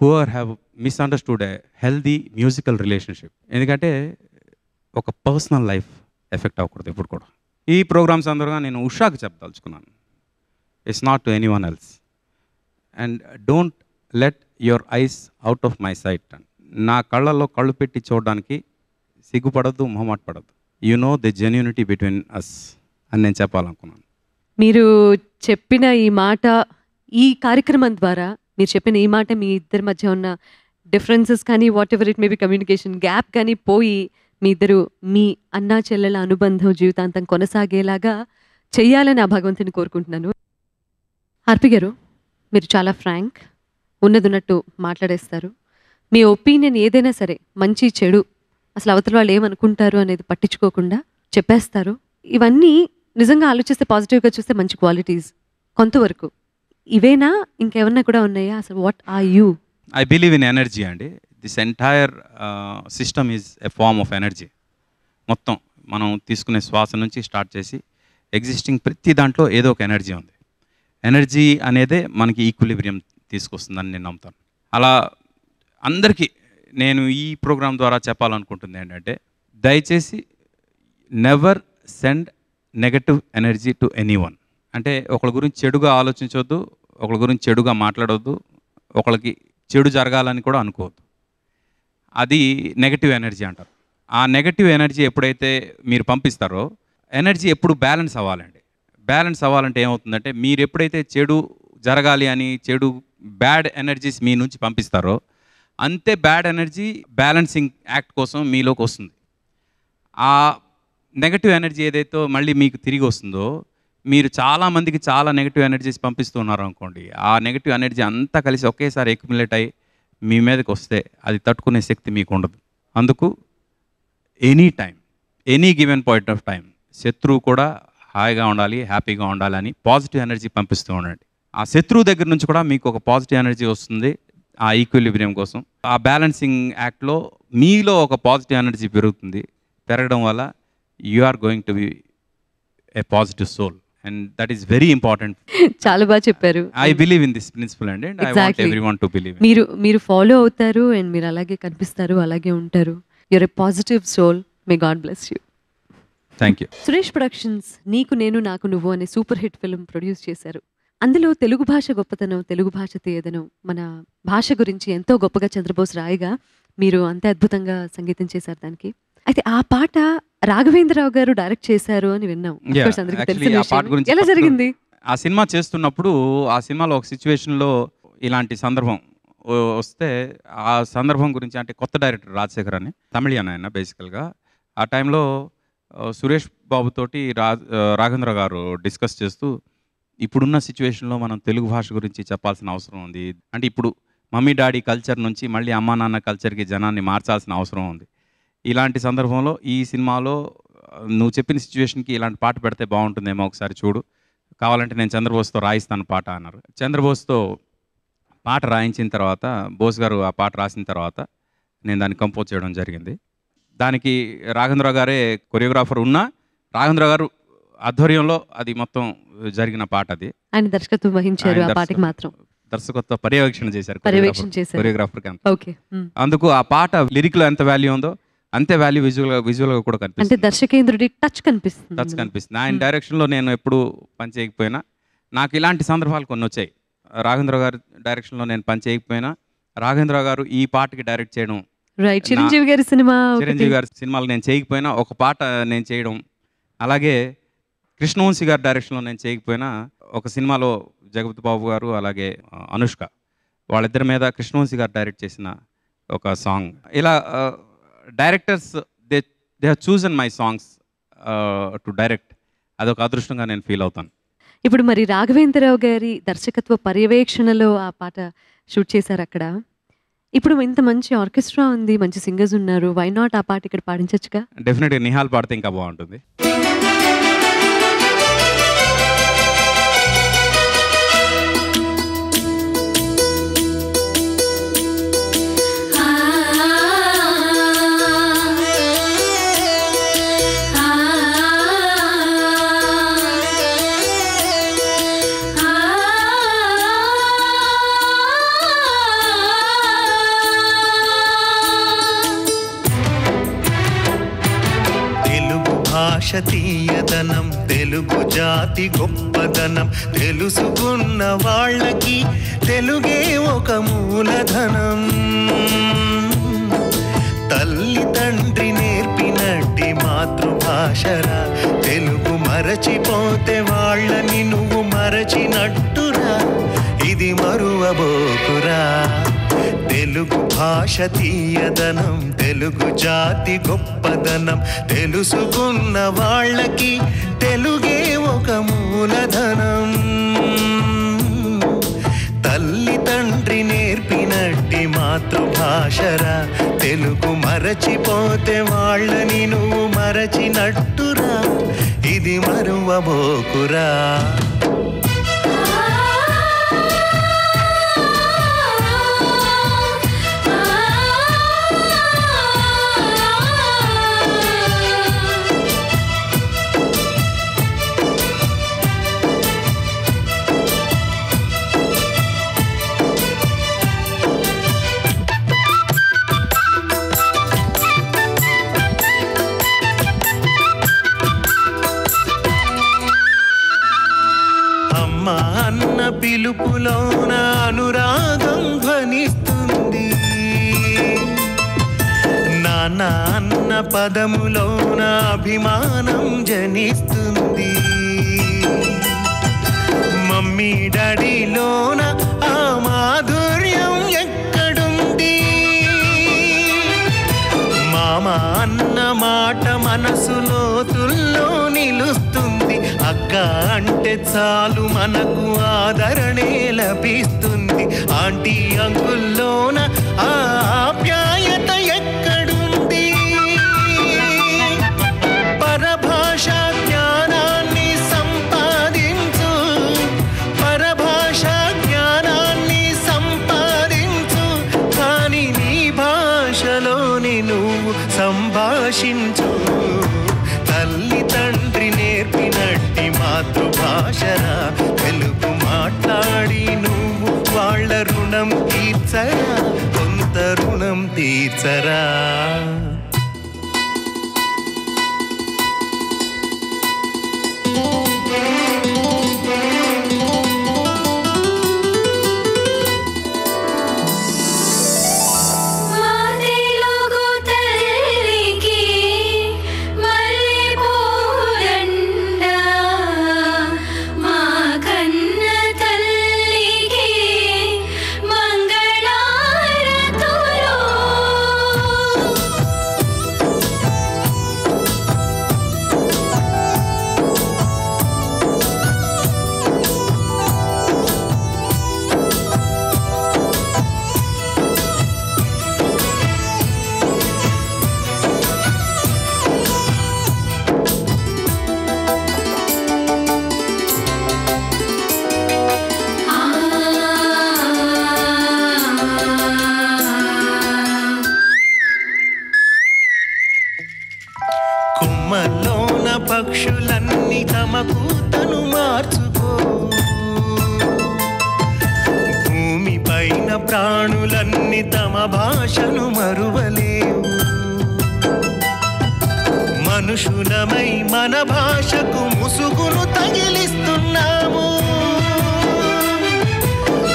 who are have misunderstood a healthy musical relationship. ఎందుకంటే ఒక పర్సనల్ లైఫ్ ఎఫెక్ట్ అవ్వకూడదు ఎప్పుడు కూడా. ఈ programmes అందరుగా నేను ఉషాకి చెప్పదలుచుకున్నాను, it's not to any one else. And don't let your eyes out of my sight. నా కళ్ళల్లో కళ్ళు పెట్టి చూడడానికి సిగ్గుపడద్దు, మొహమాట పడద్దు. You know the genuinity between us అని నేను చెప్పాలనుకున్నాను. మీరు చెప్పిన ఈ మాట, ఈ కార్యక్రమం ద్వారా మీరు చెప్పిన ఈ మాట మీ ఇద్దరి మధ్య ఉన్న డిఫరెన్సెస్ కానీ, what ever it may be, communication gap కానీ పోయి మీ ఇద్దరు మీ అన్నా చెల్లెల అనుబంధం జీవితాంతం కొనసాగేలాగా చెయ్యాలని ఆ భగవంతుని కోరుకుంటున్నాను. ఆర్పి గారు, మీరు చాలా ఫ్రాంక్, ఉన్నది ఉన్నట్టు మాట్లాడేస్తారు. మీ ఒపీనియన్ ఏదైనా సరే, మంచి చెడు, అసలు అవతల వాళ్ళు ఏమనుకుంటారు అనేది పట్టించుకోకుండా చెప్పేస్తారు. ఇవన్నీ నిజంగా ఆలోచిస్తే, పాజిటివ్గా చూస్తే మంచి క్వాలిటీస్ కొంతవరకు. ఇవేనా, ఇంకేమన్నా కూడా ఉన్నాయా? అసలు what are you? I believe in energy అండి. This entire system is a form of energy. మొత్తం మనం తీసుకునే శ్వాస నుంచి స్టార్ట్ చేసి ఎగ్జిస్టింగ్ ప్రతి దాంట్లో ఏదో ఒక ఎనర్జీ ఉంది. ఎనర్జీ అనేదే మనకి ఈక్విలిబ్రియం తీసుకొస్తుందని నేను నమ్ముతాను. అలా అందరికీ నేను ఈ ప్రోగ్రాం ద్వారా చెప్పాలనుకుంటుంది ఏంటంటే, దయచేసి never send negative energy to any one. అంటే ఒకళ్ళ గురించి చెడుగా ఆలోచించవద్దు, ఒకళ్ళ గురించి చెడుగా మాట్లాడవద్దు, ఒకళ్ళకి చెడు జరగాలని కూడా అనుకోవద్దు. అది నెగటివ్ ఎనర్జీ అంటారు. ఆ నెగటివ్ ఎనర్జీ ఎప్పుడైతే మీరు పంపిస్తారో, ఎనర్జీ ఎప్పుడు బ్యాలెన్స్ అవ్వాలండి. బ్యాలెన్స్ అవ్వాలంటే ఏమవుతుందంటే, మీరు ఎప్పుడైతే చెడు జరగాలి అని చెడు బ్యాడ్ ఎనర్జీస్ మీ నుంచి పంపిస్తారో, అంతే బ్యాడ్ ఎనర్జీ బ్యాలెన్సింగ్ యాక్ట్ కోసం మీలోకి వస్తుంది. ఆ నెగటివ్ ఎనర్జీ ఏదైతే మళ్ళీ మీకు తిరిగి వస్తుందో, మీరు చాలామందికి చాలా నెగటివ్ ఎనర్జీస్ పంపిస్తున్నారు అనుకోండి, ఆ నెగటివ్ ఎనర్జీ అంతా కలిసి ఒకేసారి ఎక్యుములేట్ అయ్యి మీ మీదకి వస్తే అది తట్టుకునే శక్తి మీకు ఉండదు. అందుకు any time, any given point of time, శత్రువు కూడా హాయిగా ఉండాలి, హ్యాపీగా ఉండాలని పాజిటివ్ ఎనర్జీ పంపిస్తూ ఉండండి. ఆ శత్రువు దగ్గర నుంచి కూడా మీకు ఒక పాజిటివ్ ఎనర్జీ వస్తుంది ఆ ఈక్విలిబ్రియం కోసం. ఆ బ్యాలెన్సింగ్ యాక్ట్లో మీలో ఒక పాజిటివ్ ఎనర్జీ పెరుగుతుంది. పెరగడం వల్ల you are going to be a positive soul and that is very important. చాలా బాగా చెప్పారు. I believe in this principle అండి and I want everyone to believe. మీరు ఫాలో అవుతారు అండ్ మీరు అలాగే కనిపిస్తారు, అలాగే ఉంటారు. You're a positive soul. May God bless you. Thank you. Suresh Productions నీకు నేను నాకు నువ్వు అనే సూపర్ హిట్ ఫిల్మ్ ప్రొడ్యూస్ చేశారు. అందులో తెలుగు భాష గొప్పతనం, తెలుగు భాష తీయదనం, మన భాష గురించి ఎంతో గొప్పగా చంద్రబోస్ రాయగా మీరు అంతే అద్భుతంగా సంగీతం చేశారు దానికి. అయితే ఆ పాట రాఘవేంద్రరావు గారు డైరెక్ట్ చేశారు అని విన్నాం. అందరికీ తెలిసిన విషయం. ఎలా జరిగింది? ఆ సినిమా చేస్తున్నప్పుడు ఆ సినిమాలో ఒక సిచ్యువేషన్లో ఇలాంటి సందర్భం వస్తే ఆ సందర్భం గురించి, అంటే కొత్త డైరెక్టర్ రాజశేఖర్ అని తమిళియన్ ఆయన బేసికల్గా, ఆ టైంలో సురేష్ బాబుతోటి రాఘవేంద్ర గారు డిస్కస్ చేస్తూ ఇప్పుడున్న సిచ్యువేషన్లో మనం తెలుగు భాష గురించి చెప్పాల్సిన అవసరం ఉంది. అంటే ఇప్పుడు మమ్మీ డాడీ కల్చర్ నుంచి మళ్ళీ అమ్మా నాన్న కల్చర్కి జనాన్ని మార్చాల్సిన అవసరం ఉంది. ఇలాంటి సందర్భంలో ఈ సినిమాలో నువ్వు చెప్పిన సిచ్యువేషన్కి ఇలాంటి పాట పెడితే బాగుంటుందేమో, ఒకసారి చూడు, కావాలంటే నేను చంద్రబోస్తో రాయిస్తాను పాట అన్నారు. చంద్రబోస్తో పాట రాయించిన తర్వాత, బోస్ గారు ఆ పాట రాసిన తర్వాత నేను దాన్ని కంపోజ్ చేయడం జరిగింది. దానికి రాఘవేంద్ర గారే కొరియోగ్రాఫర్ ఉన్నా రాఘవేంద్ర గారు ఆధ్వర్యంలో అది మొత్తం జరిగిన పాట. అది ఆయన దర్శకత్వం వహించారు. ఆ పాటకి మాత్రం దర్శకత్వ పర్యవేక్షణ చేశారు కొరియోగ్రాఫర్కి. అందుకు ఆ పాట లిరిక్ లో ఎంత వాల్యూ ఉందో అంతే వాల్యూ విజువల్ గా కూడా కనిపిస్తుంది. అంటే దర్శకేంద్రుడి టచ్ కనిపిస్తుంది. ఆయన డైరెక్షన్ లో నేను ఎప్పుడు పని చేయకపోయినా నాకు ఇలాంటి సందర్భాలు కొన్ని వచ్చాయి. రాఘవేంద్ర గారి డైరెక్షన్ లో నేను పని చేయకపోయినా రాఘవేంద్ర గారు ఈ పాటకి డైరెక్ట్ చేయడం, చిరంజీవి గారి సినిమాలు నేను చేయకపోయినా ఒక పాట నేను చేయడం, అలాగే కృష్ణవంశీ గారి డైరెక్షన్లో నేను చేయకపోయినా ఒక సినిమాలో జగపతి బాబు గారు అలాగే అనుష్క వాళ్ళిద్దరి మీద కృష్ణవంశీ గారు డైరెక్ట్ చేసిన ఒక సాంగ్. ఇలా directors they have chosen my songs to direct. అదొక అదృష్టంగా నేను ఫీల్ అవుతాను. ఇప్పుడు మరి రాఘవేంద్రరావు గారి దర్శకత్వ పర్యవేక్షణలో ఆ పాట షూట్ చేశారు అక్కడ. ఇప్పుడు ఇంత మంచి ఆర్కెస్ట్రా ఉంది, మంచి సింగర్స్ ఉన్నారు, వై నాట్ ఆ పాట ఇక్కడ పాడించచ్చుగా? డెఫినెట్గా నిహాల్ పాడితే ఇంకా బాగుంటుంది. తీయదనం తెలుగు జాతి గొప్పదనం తెలుసుకున్న వాళ్ళకి తెలుగే ఒక మూలధనం. తల్లి తండ్రి నేర్పినట్టి మాతృభాషరా తెలుగు మరచిపోతే వాళ్ళని నువ్వు మరచినట్టురా, ఇది మరువబోకురా. తెలుగు భాష తీయదనం తెలుగు జాతి గొప్పదనం తెలుసుకున్న వాళ్ళకి తెలుగే ఒక మూలధనం. తల్లి తండ్రి నేర్పినట్టి మాతృభాషరా తెలుగు మరచిపోతే వాళ్ళని నువ్వు మరచినట్టురా, ఇది మరువబోకురా. పిలుపులోన అనురాగం ధ్వనిస్తుంది, నాన్న అన్న పదములోన అభిమానం జనిస్తుంది. మమ్మీ డాడీలోన ఆ మాధుర్యం ఎక్కడుంది, మామ అన్న మాట మనసులోతుల్లో నిలుస్తుంది. అక్క అంటే చాలు మనకు ఆదరణే లభిస్తుంది. ఆంటీ అంకుల్లోన ఆ ఆప్యాయత ఎక్కడుంది, పరభాష నేర్పినట్టి మాతృభాషరా తెలుగు మాట్లాడి నువ్వు వాళ్ళ రుణం తీర్చరా కొంత రుణం తీర్చరా కొమ్మల్లోన పక్షులన్నీ తమ కూతను మార్చుకో భూమి పైన ప్రాణులన్నీ తమ భాషను మరువలేవు మనుషులమై మన భాషకు ముసుగును తగిలిస్తున్నాము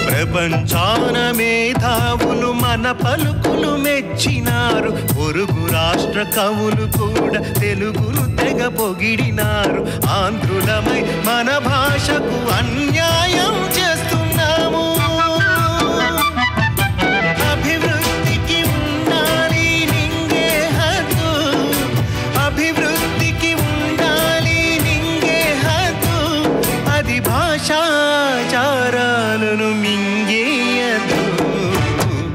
ప్రపంచాన మేధావులు మన పలుకులు మెచ్చినారు పొరుగు రాష్ట్ర కవులు కూడా తెలుగును తెగ పొగిడినారు ఆంధ్రులమై మన భాషకు అన్యాయం చేస్తున్నాము అభివృద్ధికి ఉండాలి నింగే హద్దు అభివృద్ధికి ఉండాలి నింగే హద్దు అది భాషాచారాలను మింగేయదు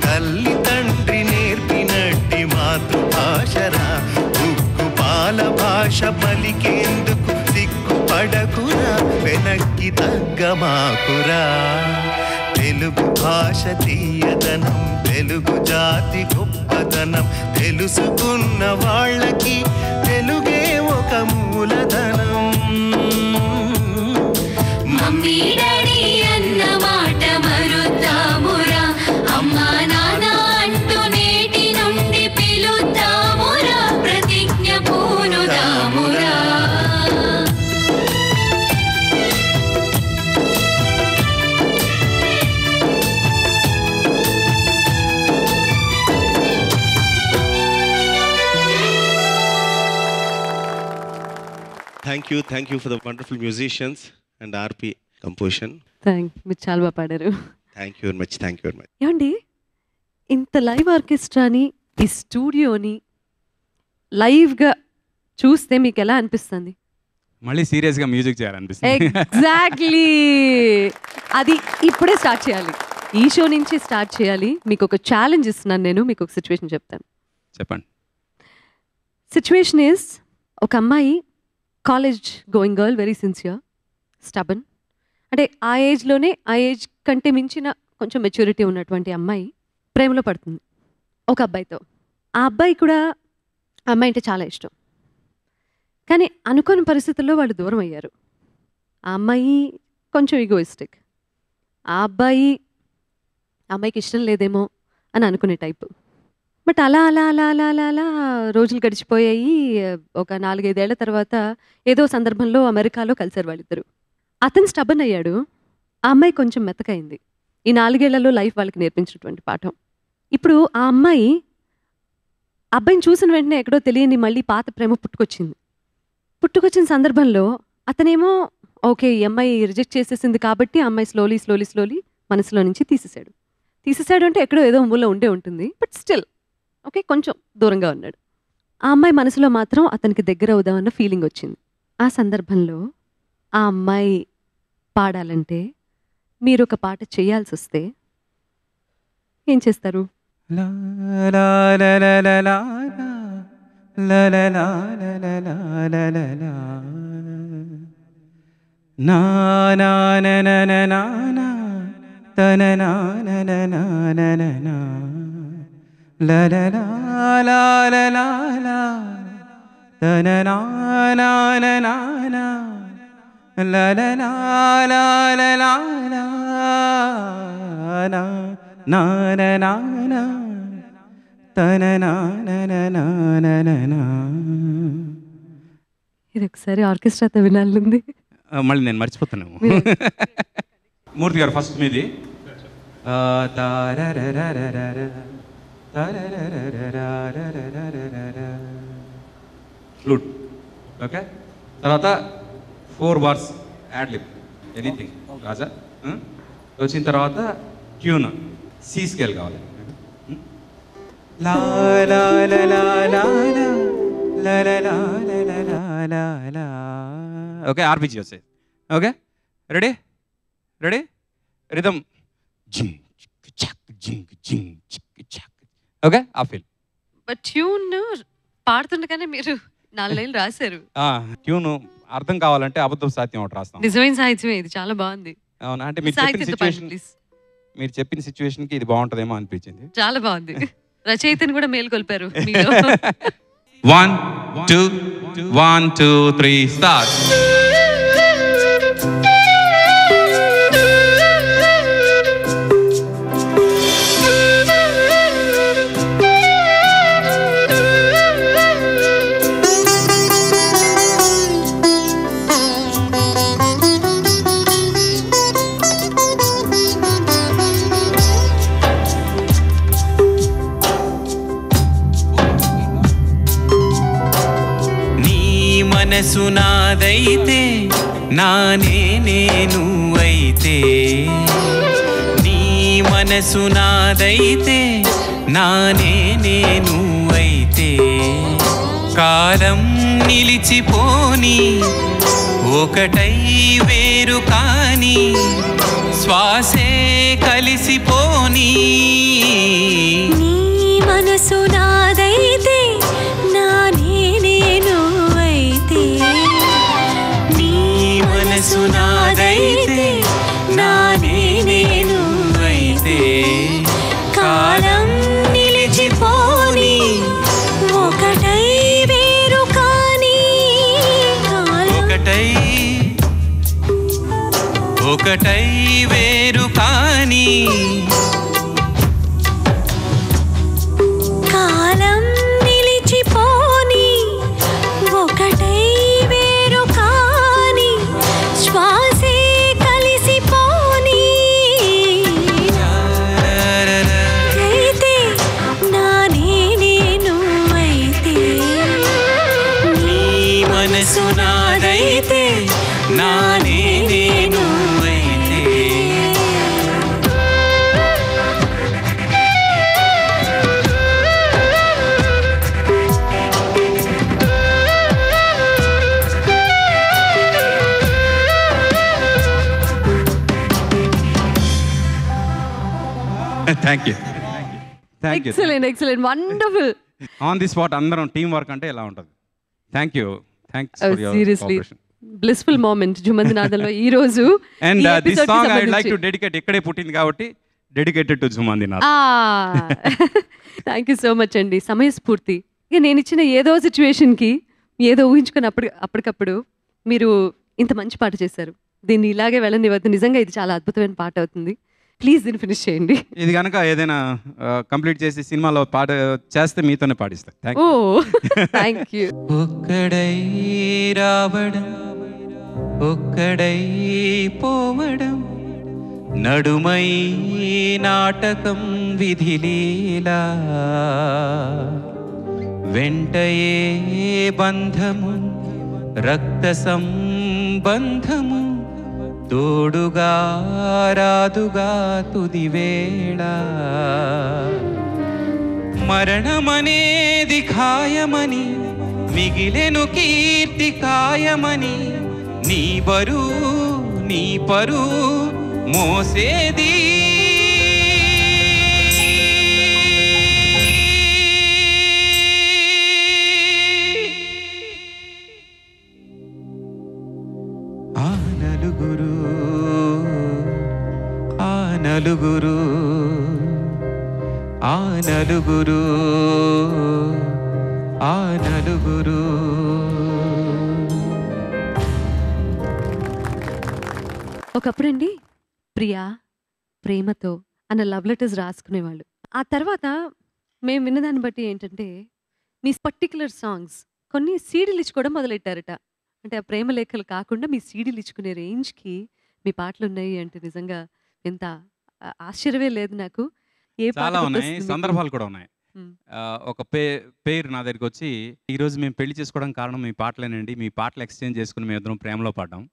తల్లి తండ్రి నేర్పినట్టి మాతృభాషరా ఉక్కు పాల భాష పలికేందుకు సిగ్గుపడకురా వెనక్కి తగ్గమాకురా తెలుగు భాష తీయదనం తెలుగు జాతి గొప్పదనం తెలుసుకున్న వాళ్ళకి తెలుగే ఒక మూలధనం మమ్మీ డాడీ అన్న మాట మరుద్దామురా అమ్మా నాన్న అంటూ నేటి నుండి పిలుద్దామురా ప్రతిజ్ఞ పూనుదామురా Thank you for the wonderful musicians and RP composition. మీరు చాలా బాగా పాడారు. Thank you very much. ఏమండి ఇంత లైవ్ ఆర్కెస్ట్రాని ఈ స్టూడియోని లైవ్గా చూస్తే మీకు ఎలా అనిపిస్తుంది? మళ్ళీ సీరియస్గా మ్యూజిక్ చేయాలనిపిస్తుంది. ఎగ్జాక్ట్లీ అది ఇప్పుడే స్టార్ట్ చేయాలి, ఈ షో నుంచి స్టార్ట్ చేయాలి. మీకు ఒక ఛాలెంజ్ ఇస్తున్నాను నేను, మీకు ఒక సిచ్యువేషన్ చెప్తాను. చెప్పండి. సిచ్యువేషన్ ఈస్ ఒక అమ్మాయి college going girl, very sincere, stubborn, అంటే ఆ ఏజ్లోనే ఆ ఏజ్ కంటే మించిన కొంచెం మెచ్యూరిటీ ఉన్నటువంటి అమ్మాయి ప్రేమలో పడుతుంది ఒక అబ్బాయితో. ఆ అబ్బాయి కూడా ఆ అమ్మాయి అంటే చాలా ఇష్టం, కానీ అనుకోని పరిస్థితుల్లో వాళ్ళు దూరం అయ్యారు. ఆ అమ్మాయి కొంచెం ఈగోయిస్టిక్, ఆ అమ్మాయికి ఇష్టం లేదేమో అని అనుకునే టైపు. బట్ అలా అలా అలా అలా అలా అలా రోజులు గడిచిపోయాయి. ఒక 4-5 ఏళ్ల తర్వాత ఏదో సందర్భంలో అమెరికాలో కలిసారు వాళ్ళిద్దరు. అతను స్టబన్ అయ్యాడు, ఆ అమ్మాయి కొంచెం మెత్తకైంది. ఈ 4 ఏళ్లలో లైఫ్ వాళ్ళకి నేర్పించినటువంటి పాఠం. ఇప్పుడు ఆ అమ్మాయి అబ్బాయిని చూసిన వెంటనే ఎక్కడో తెలియని మళ్ళీ పాత ప్రేమ పుట్టుకొచ్చిన సందర్భంలో అతనేమో ఓకే ఈ అమ్మాయి రిజెక్ట్ చేసేసింది కాబట్టి ఆ అమ్మాయి స్లోలీ మనసులో నుంచి తీసేసాడు అంటే ఎక్కడో ఏదో మూల ఉండే ఉంటుంది, బట్ స్టిల్ ఓకే కొంచెం దూరంగా ఉన్నాడు. ఆ అమ్మాయి మనసులో మాత్రం అతనికి దగ్గర అవుదామన్న ఫీలింగ్ వచ్చింది. ఆ సందర్భంలో ఆ అమ్మాయి పాడాలంటే మీరు ఒక పాట చేయాల్సి వస్తే ఏం చేస్తారు? తననానానానా లలలాలాలాలాలా నానానానా తననానానానా. ఇది ఒకసారి ఆర్కెస్ట్రాతో వినాలంది. మళ్ళీ నేను మర్చిపోతున్నాము. మూర్తి గారు ఫస్ట్ మీది. ఫ్లూట్. ఓకే, తర్వాత 4 bars యాడ్ లిప్ ఎనీథింగ్ రాజా. వచ్చిన తర్వాత ట్యూన్ సి స్కేల్ కావాలి. లా లా లా లా లా లా లా లా లా లా లా. ఓకే, ఆర్పిజి వస్తాయి. Okay, ready ready. రిథమ్ జింగ్ చిక్ జింగ్ జింగ్ చిక్ చక్. ఓకే, ఆ ఫీల్. బట్ ట్యూన్ పాడుతుండగానే మీరు 4 లైన్లు రాశారు. ట్యూన్ అర్థం కావాలంటే అబద్ధం సాధ్యం ఒకటి రాస్తాం. నిజమైన సాహిత్యమే ఇది, చాలా బాగుంది. అవునా? అంటే మీరు చెప్పిన సిచ్యువేషన్కి ఇది బాగుంటుందేమో అనిపించింది. చాలా బాగుంది. రచయితని కూడా మేల్కొల్పారు మీలో. 1 2 1 2 3 స్టార్ట్. మనసు నాదైతే నానే నేను అయితే, నీ మనసు నాదైతే నానే నేను అయితే, కాలం నిలిచిపోని ఒకటై వేరు కాని శ్వాసే కలిసిపోని, నీ మనసు నాదైతే నానే నేను అయితే, నీ మనసు నాదైతే నానే నేను అయితే, కాలం నిలిచిపోని ఒకటై వేరు కాని, ఒకటై వేరు కాని, కాలం నిలిచిపోని ఒకటై వేరు కాని శ్వాసే కలిసిపోని, అయితే నానే నేను అయితే, నీ మనసు నాదైతే నానే నేను అయితే. Thank you. Excellent excellent, wonderful. On the spot అందరం టీం వర్క్ అంటే ఎలా ఉంటుంది. Thank you. Seriously blissful moment జుమందినాథంలో ఈ రోజు. And this song I would like to dedicate, ఇక్కడే పుట్టింది కాబట్టి dedicated to Jhummandinath. Thank you so much అండి. సమయస్ఫూర్తి. ఇక నేను ఇచ్చిన ఏదో సిచ్యువేషన్కి ఏదో ఊహించుకుని అప్పటికప్పుడు మీరు ఇంత మంచి పాట చేశారు. దీన్ని ఇలాగే వెళ్ళనివ్వద్దు. నిజంగా ఇది చాలా అద్భుతమైన పాట అవుతుంది. ప్లీజ్ దీన్ని ఫినిష్ చేయండి. ఇది కనుక ఏదైనా కంప్లీట్ చేసి సినిమాలో పాట చేస్తే మీతోనే పాడిస్తాను. ఓ థ్యాంక్ యూ. ఒక్కడై రావడం ఒక్కడై పోవడం నడుమై నాటకం విధిలీలా, వెంటయే బంధము రక్త సంబంధము, తోడుగా రాదుగా తుదివేళ, మరణమనేది ఖాయమని మిగిలెను కీర్తి కాయమని, నీ బరువు నీ పరువు మోసేది ఆ నలుగురు ఆ నలుగురు ఆ నలుగురు ఆ నలుగురు. ఒకప్పుడండి ప్రియా, ప్రేమతో అన్న లవ్ లెటర్స్ రాసుకునేవాళ్ళు. ఆ తర్వాత మేము విన్నదాన్ని బట్టి ఏంటంటే మీ పర్టిక్యులర్ సాంగ్స్ కొన్ని సీడీలు ఇచ్చుకోవడం మొదలెట్టారట. అంటే ఆ ప్రేమ లేఖలు కాకుండా మీ సీడీలు ఇచ్చుకునే రేంజ్కి మీ పాటలు ఉన్నాయి అంటే నిజంగా ఎంత ఆశ్చర్యమే లేదు నాకు. ఏ పాట చాలా ఉన్నాయి, గుర్తొస్తుంది మీకు? సందర్భాలు కూడా ఉన్నాయి. మ్. ఒక పేరు నా దగ్గరికి వచ్చి, ఈరోజు మేము పెళ్లి చేసుకోవడానికి కారణం మీ పాటలేనండి, మీ పాటలు ఎక్స్చేంజ్ చేసుకుని మేము ఇద్దరం ప్రేమలో పడ్డాం.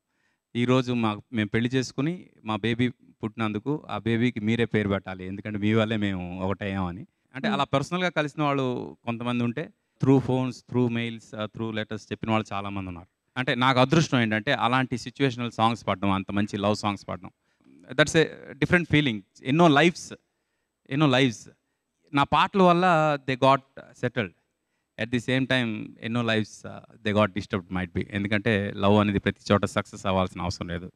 ఈరోజు మేము పెళ్లి చేసుకుని మా బేబీ పుట్టినందుకు ఆ బేబీకి మీరే పేరు పెట్టాలి, ఎందుకంటే మీ వల్లే మేము ఒకటయ్యామని. అంటే అలా పర్సనల్గా కలిసిన వాళ్ళు కొంతమంది ఉంటే, through phones, through mails, through letters చెప్పిన వాళ్ళు చాలామంది ఉన్నారు. అంటే నాకు అదృష్టం ఏంటంటే అలాంటి సిచ్యువేషనల్ సాంగ్స్ పాడడం, అంత మంచి లవ్ సాంగ్స్ పాడడం, దట్స్ ఏ డిఫరెంట్ ఫీలింగ్. ఎన్నో లైవ్స్ నా పాటల వల్ల they got settled. At the same time ఎన్నో lives they got disturbed might be. ఎందుకంటే లవ్ అనేది ప్రతి చోట సక్సెస్ అవ్వాల్సిన అవసరం లేదు,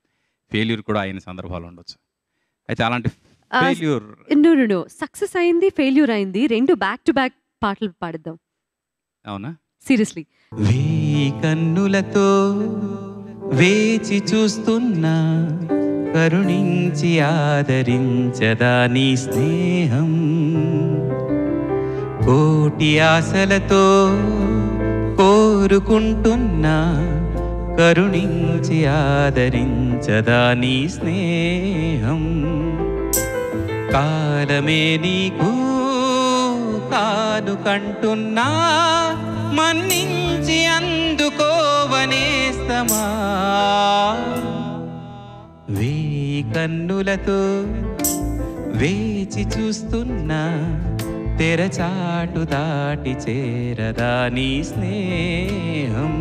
ఫెయిల్యూర్ కూడా అయిన సందర్భాలు ఉండొచ్చు. అయితే అలాంటి ఫెయిల్యూర్ నో సక్సెస్ అయింది, ఫెయిల్యూర్ అయింది, రెండు బ్యాక్ టు బ్యాక్ పాటలు పాడిద్దాం. అవునా? సీరియస్లీ. వేయి కన్నులతో వేచి చూస్తున్నా, కరుణించి ఆదరించదా నీ స్నేహం. కోటి ఆశలతో కోరుకుంటున్నా, కరుణించి ఆదరించదా నీ స్నేహం. కాలమే నీకు కానుకంటున్నా, మన్నించి అందుకోవనేస్తమా. వేయి కన్నులతో వేచి చూస్తున్నా, తెరచాటు దాటి చేరదా నీ స్నేహం.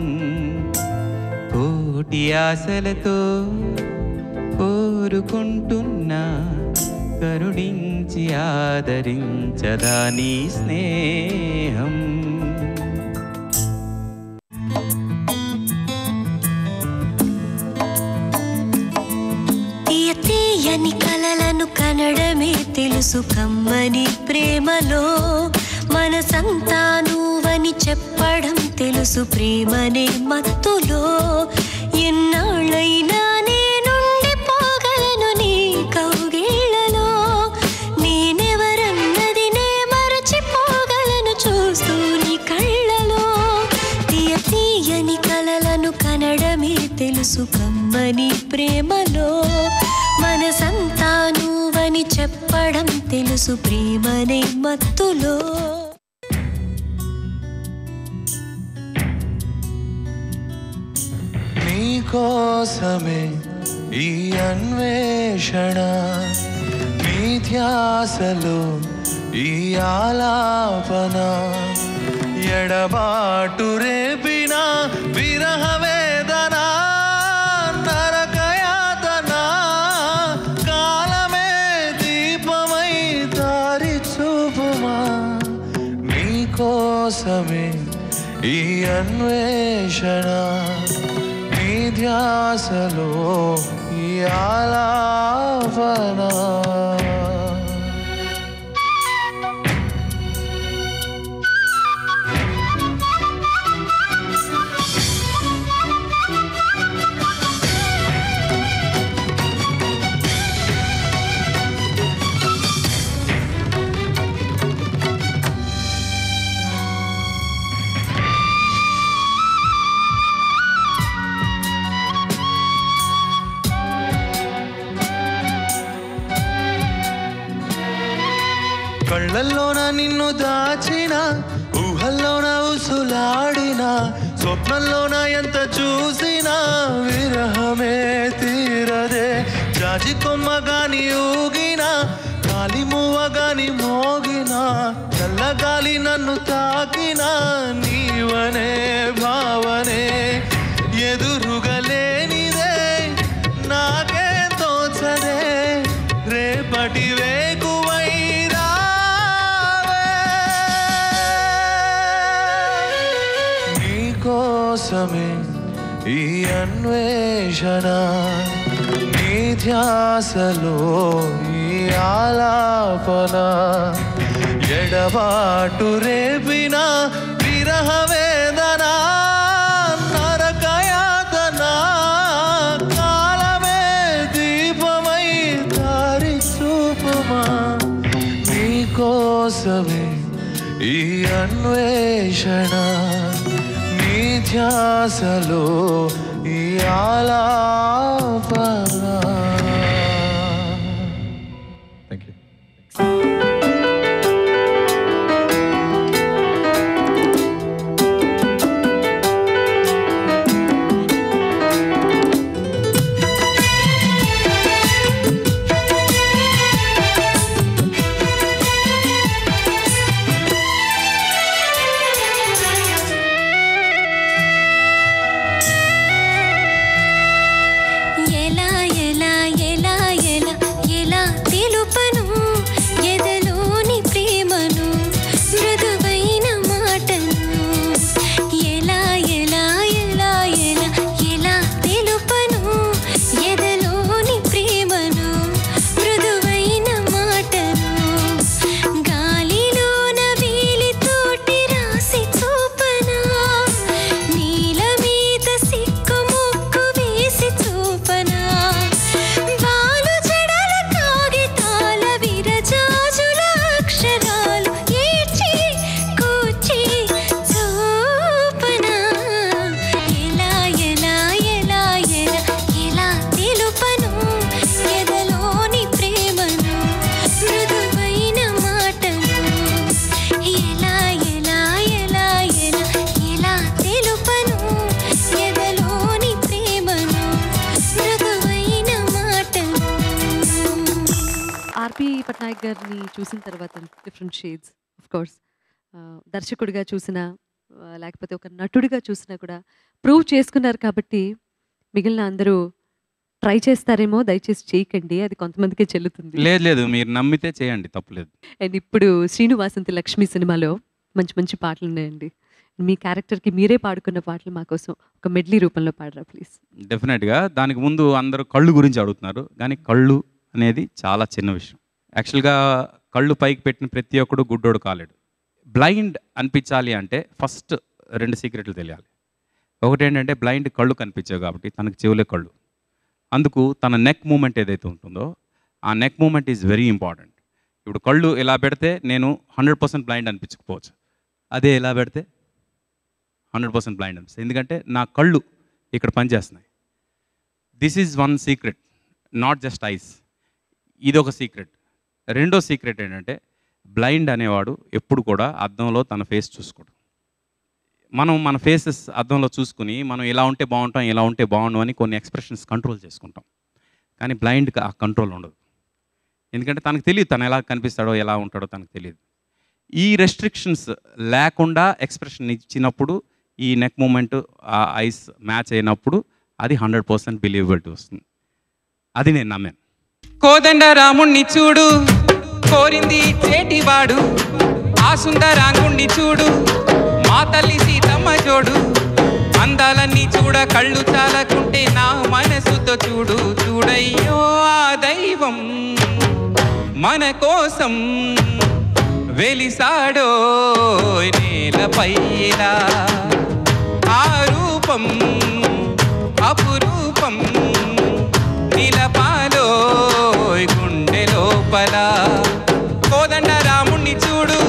కోటి ఆశలతో కోరుకుంటున్నా, కరుణించి ఆదరించదా నీ స్నేహం. తీయని కలలను కనడమే తెలుసు కమ్మని ప్రేమలో, మనసంతా నువ్వని చెప్పడం తెలుసు ప్రేమనే మత్తులో. ఎన్నాళ్ళైనా నేనుండిపోగలను నీ కౌగిళ్లలో, నేనెవరన్నది నే మరచిపోగలను చూస్తూ నీ కళ్ళలో. తీయని కలలను కనడమే తెలుసు కమ్మని ప్రేమలో, మనసంతా నువ్వని చెప్పడం తెలుసు ప్రేమనే మత్తులో. నీకోసమే ఈ అన్వేషణ, నీ ధ్యాసలో ఈ ఆలాపన, ఎడబాటు రేపిన విరహ వేదన, నరకయాతన, కాలమే దీపమై దారి చూపుమా. నీకోసమే ఈ అన్వేషణ, నీ ధ్యాసలో ఈ ఆలాపన. కళ్ళల్లోన నిన్ను దాచిన, ఊహల్లోన ఉసులాడిన, స్వప్నంలోన ఎంత చూసినా విరహమే తీరదే. జాజి కొమ్మగాని ఊగిన, గాలి మువ్వగాని మోగిన, చల్లగాలి నన్ను తాకిన, నీవనే భావనే ఎదురుగలేనిదే, నాకే తోచదే. రేపటి వేకువై కోసమే ఈ అన్వేషణ, నీ ధ్యాసలో ఈ ఆలాపన, ఎడబాటు రేపిన విరహ వేదన, నరకయాతన, కాలమే కోసమే ఈ అన్వేషణ నీ ధ్యాసలో ఈ ఆలాపన. Thank you. ఎలా ఎలా ఎలా ఎలా ఎలా తెలుపను ఎదలోని ప్రేమను మృదువైన మాటను. ఎలా ఎలా ఎలా ఎలా ఎలా తెలుపను ఎదలోని ప్రేమను మృదువైన మాటను. గాలిలోన వేలితోటి రాసి చూపనా నీల మీద సిక్కు ముక్కు వేసి చూపనా. వాలు జడల కాగితాల విరజాజుల అక్షరాలు ఏడ్చి కూర్చి చూపనా. ఎలా ఎలా ఎలా ఎలా ఎలా తెలుపను ఎదలోని ప్రేమను మృదువైన మాటను. ఎలా ఎలా ఎలా ఎలా ఎలా తెలుపను ఎదలోని ప్రేమను మృదువైన మాటను. ఆర్పి పట్నాయక్ గారిని చూసిన తర్వాత డిఫరెంట్ షేడ్స్ ఆఫ్ కోర్స్ దర్శకుడిగా చూసినా లేకపోతే ఒక నటుడిగా చూసినా కూడా ప్రూవ్ చేసుకున్నారు కాబట్టి మిగిలిన అందరూ ట్రై చేస్తారేమో, దయచేసి చేయకండి, అది కొంతమందికే చెల్లుతుంది. లేదు లేదు, మీరు నమ్మితే చేయండి, తప్పులేదు. అండ్ ఇప్పుడు శ్రీను వాసంతి లక్ష్మి సినిమాలో మంచి మంచి పాటలు ఉన్నాయండి. మీ క్యారెక్టర్కి మీరే పాడుకున్న పాటలు మా కోసం ఒక మెడ్లీ రూపంలో పాడరా ప్లీజ్. డెఫినెట్గా. దానికి ముందు అందరూ కళ్ళు గురించి అడుగుతున్నారు, కానీ కళ్ళు అనేది చాలా చిన్న విషయం. యాక్చువల్గా కళ్ళు పైకి పెట్టిన ప్రతి ఒక్కడు గుడ్డోడు కాలేడు. బ్లైండ్ అనిపించాలి అంటే ఫస్ట్ 2 సీక్రెట్లు తెలియాలి. ఒకటి ఏంటంటే బ్లైండ్ కళ్ళు కనిపించావు కాబట్టి తనకు చెవులే కళ్ళు. అందుకు తన నెక్ మూమెంట్ ఏదైతే ఉంటుందో ఆ neck moment is very important. ఇప్పుడు కళ్ళు ఇలా పెడితే నేను 100% బ్లైండ్ అనిపించకపోవచ్చు, అదే ఇలా పెడితే 100% బ్లైండ్ అనిపిస్తుంది. ఎందుకంటే నా కళ్ళు ఇక్కడ పనిచేస్తున్నాయి. This is one secret, not just ice. ఇదొక సీక్రెట్. రెండో సీక్రెట్ ఏంటంటే బ్లైండ్ అనేవాడు ఎప్పుడు కూడా అద్దంలో తన ఫేస్ చూసుకోడు. మనం మన ఫేసెస్ అద్దంలో చూసుకుని మనం ఇలా ఉంటే బాగుంటాం, ఇలా ఉంటే బాగుండు అని కొన్ని ఎక్స్ప్రెషన్స్ కంట్రోల్ చేసుకుంటాం. కానీ బ్లైండ్కి ఆ కంట్రోల్ ఉండదు. ఎందుకంటే తనకు తెలియదు తను ఎలా కనిపిస్తాడో ఎలా ఉంటాడో తనకు తెలియదు. ఈ రెస్ట్రిక్షన్స్ లేకుండా ఎక్స్ప్రెషన్ ఇచ్చినప్పుడు ఈ నెక్ మూమెంట్ ఆ ఐస్ మ్యాచ్ అయినప్పుడు అది 100% బిలీవబిలిటీ వస్తుంది. అది నేను నమ్మాను. కోదండ రాముణ్ణి చూడు, కోరింది చేటివాడు, ఆ సుందరాంగుణ్ణి చూడు, మా తల్లి సీతమ్మ జోడు, అందాలన్నీ చూడ కళ్ళు చాలకుంటే నా మనసుతో చూడు. చూడయ్యో ఆ దైవం మన కోసం వెలిసాడో నేలపై ఇలా. ఆ రూపం అపురూపం నిలపాలో గుండె లోపల. కోదండ రాముణ్ణి చూడు,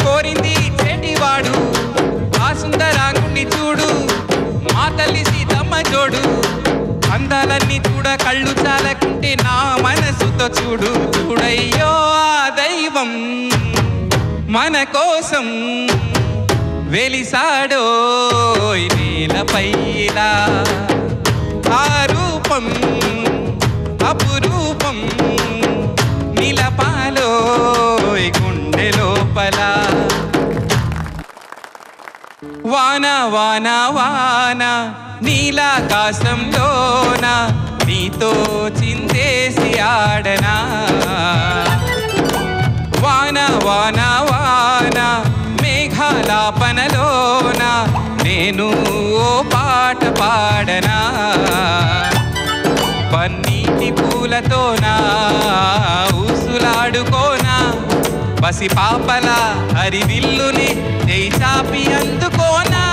కోరింది చెటివాడు, ఆ సుందరాంగుణ్ణి చూడు, మా తల్లి సీతమ్మ జోడు, అందాలన్నీ చూడ కళ్ళు చాలకుంటే నా మనసుతో చూడు. చూడయ్యో ఆ దైవం మన కోసం వెలిసాడో నేలపై ఇలా. ఆ రూపం అపురూపం నిలపాలో గుండె లోపల. వాన వాన వాన నీలాకాశంలోన నీతో చిందేసి ఆడనా. వాన వాన వాన మేఘాలాపనలోన నేను ఓ పాట పాడనా. పన్నీటి పూలతోనా ఊసులాడుకోనా, పసి పాపల హరివిల్లుని చేయి చాపి అందుకోనా.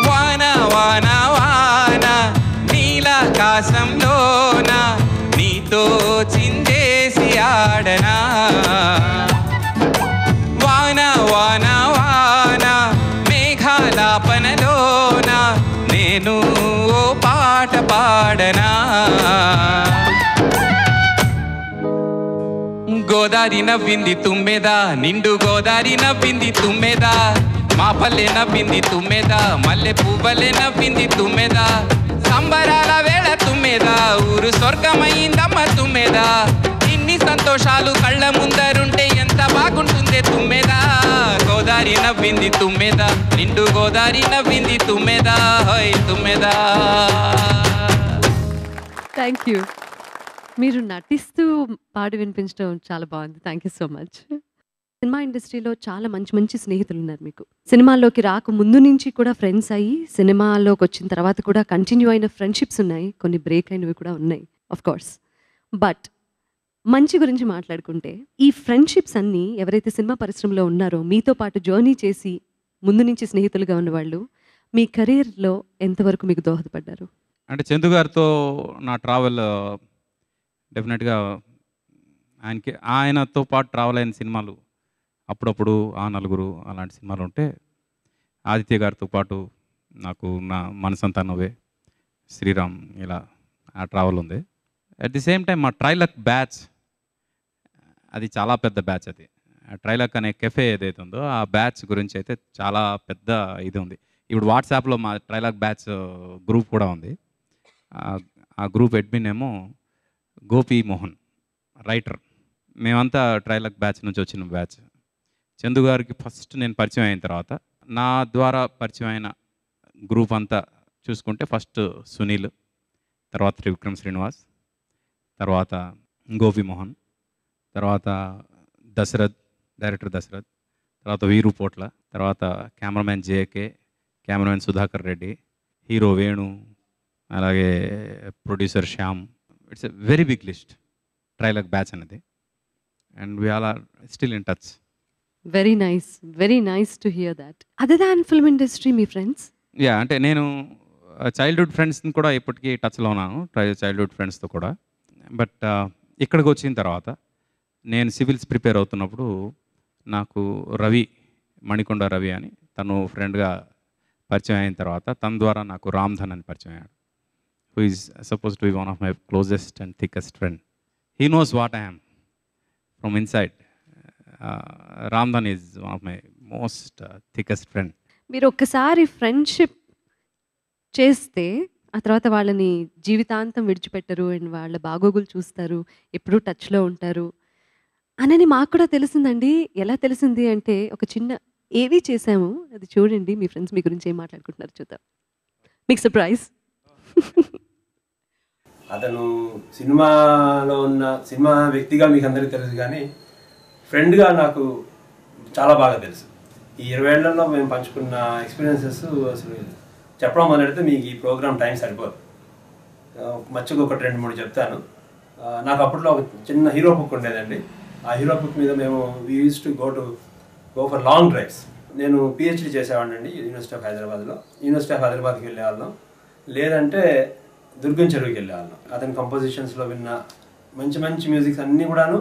వాన వాన వాన నీలాకాశంలోన నీతో చిందేసి ఆడనా. పాడనా గోదారి నవ్వింది తుమ్మెదా నిండు గోదారి నవ్వింది తుమ్మెదా మా పల్లె నవ్వింది తుమ్మెదా మల్లె పువ్వలే నవ్వింది తుమ్మెదా సంబరాల వేళ తుమ్మెదా ఊరు స్వర్గమైందమ్మ తుమ్మెదా ఇన్ని సంతోషాలు కళ్ళ ముందరుంటే ఎంత బాగుంటుందే తుమ్మెదా గోదారి నవ్వింది తుమ్మెదా నిండు గోదారి నవ్వింది తుమ్మెదా హోయ్ తుమ్మెదా. Thank you. మీరు నటిస్తూ పాడి వినిపించడం చాలా బాగుంది. Thank you so much. Cinema ఇండస్ట్రీలో చాలా మంచి మంచి స్నేహితులు ఉన్నారు మీకు. సినిమాల్లోకి రాక ముందు నుంచి కూడా ఫ్రెండ్స్ అయ్యి సినిమాల్లోకి వచ్చిన తర్వాత కూడా కంటిన్యూ అయిన ఫ్రెండ్షిప్స్ ఉన్నాయి, కొన్ని బ్రేక్ అయినవి కూడా ఉన్నాయి ఆఫ్ కోర్స్. బట్ మంచి గురించి మాట్లాడుకుంటే ఈ ఫ్రెండ్షిప్స్ అన్నీ ఎవరైతే సినిమా పరిశ్రమలో ఉన్నారో మీతో పాటు జర్నీ చేసి ముందు నుంచి స్నేహితులుగా ఉన్నవాళ్ళు మీ కెరీర్లో ఎంతవరకు మీకు దోహదపడ్డారు? అంటే చందు గారితో నా ట్రావెల్ డెఫినెట్గా ఆయనతో పాటు ట్రావెల్ అయిన సినిమాలు అప్పుడప్పుడు ఆ నలుగురు అలాంటి సినిమాలు ఉంటే, ఆదిత్య గారితో పాటు నాకు నా మనసంతా నువ్వే, శ్రీరామ్, ఇలా ఆ ట్రావెల్ ఉంది. అట్ ది సేమ్ టైం మా ట్రైలక్ బ్యాచ్, అది చాలా పెద్ద బ్యాచ్. అది ట్రైలక్ అనే కెఫే ఏదైతే ఉందో ఆ బ్యాచ్ గురించి అయితే చాలా పెద్ద ఇది ఉంది. ఇప్పుడు వాట్సాప్లో మా ట్రైలక్ బ్యాచ్ గ్రూప్ కూడా ఉంది. ఆ గ్రూప్ అడ్మిన్ ఏమో గోపి మోహన్, రైటర్. మేమంతా ట్రైలక్ బ్యాచ్ నుంచి వచ్చిన బ్యాచ్. చందు గారికి ఫస్ట్ నేను పరిచయం అయిన తర్వాత నా ద్వారా పరిచయం అయిన గ్రూప్ అంతా చూసుకుంటే ఫస్ట్ సునీల్, తర్వాత త్రివిక్రమ్ శ్రీనివాస్, తర్వాత గోపి మోహన్, తర్వాత దశరథ్, డైరెక్టర్ దశరథ్, తర్వాత వీరు పోట్ల, తర్వాత cameraman JK, cameraman Sudhakar Reddy, hero Venu, అలాగే producer Shyam. It's a very big list ట్రైలక్ బ్యాచ్ అనేది. And we all are still in touch. Very nice to hear that. Other than film industry మీ ఫ్రెండ్స్? యా, అంటే నేను చైల్డ్హుడ్ ఫ్రెండ్స్ని కూడా ఇప్పటికీ టచ్లో ఉన్నాను, చైల్డ్హుడ్ ఫ్రెండ్స్తో కూడా. బట్ ఇక్కడికి వచ్చిన తర్వాత నేను సివిల్స్ ప్రిపేర్ అవుతున్నప్పుడు నాకు రవి, మణికొండ రవి అని తను ఫ్రెండ్గా పరిచయం అయిన తర్వాత తన ద్వారా నాకు రామ్ధన్ అని పరిచయం అయ్యాడు, who is supposed to be one of my closest and thickest friend. He knows what I am from inside. Ramdhan is one of my most thickest friend. మీరు ఒక్కసారి ఫ్రెండ్షిప్ చేస్తే ఆ తర్వాత వాళ్ళని జీవితాంతం విడిచిపెట్టరు అండ్ వాళ్ళ బాగోగులు చూస్తారు, ఎప్పుడూ టచ్లో ఉంటారు అనని మాకు కూడా తెలిసిందండి. ఎలా తెలిసింది అంటే ఒక చిన్న ఏవి చేసాము, అది చూడండి. మీ ఫ్రెండ్స్ మీ గురించి ఏం మాట్లాడుకుంటున్నారు చూద్దాం. మీకు సర్ప్రైజ్. అతను సినిమాలో ఉన్న సినిమా వ్యక్తిగా మీకు అందరికీ తెలుసు, కానీ ఫ్రెండ్గా నాకు చాలా బాగా తెలుసు. ఈ 20 ఏళ్లలో మేము పంచుకున్న ఎక్స్పీరియన్సెస్ అసలు చెప్పడం మొదలెడితే మీకు ఈ ప్రోగ్రామ్ టైం సరిపోదు. మచ్చుకు ఒక 2-3 చెప్తాను. నాకు అప్పట్లో ఒక చిన్న హీరో బుక్ ఉండేదండి. ఆ హీరో బుక్ మీద మేము we use to go for long drives. నేను పిహెచ్డీ చేసేవాడిని అండి యూనివర్సిటీ ఆఫ్ హైదరాబాద్లో. యూనివర్సిటీ ఆఫ్ హైదరాబాద్కి వెళ్ళేవాళ్ళం, లేదంటే దుర్గం చెరువుకి వెళ్ళేవాళ్ళం. అతని కంపోజిషన్స్లో విన్న మంచి మంచి మ్యూజిక్స్ అన్నీ కూడాను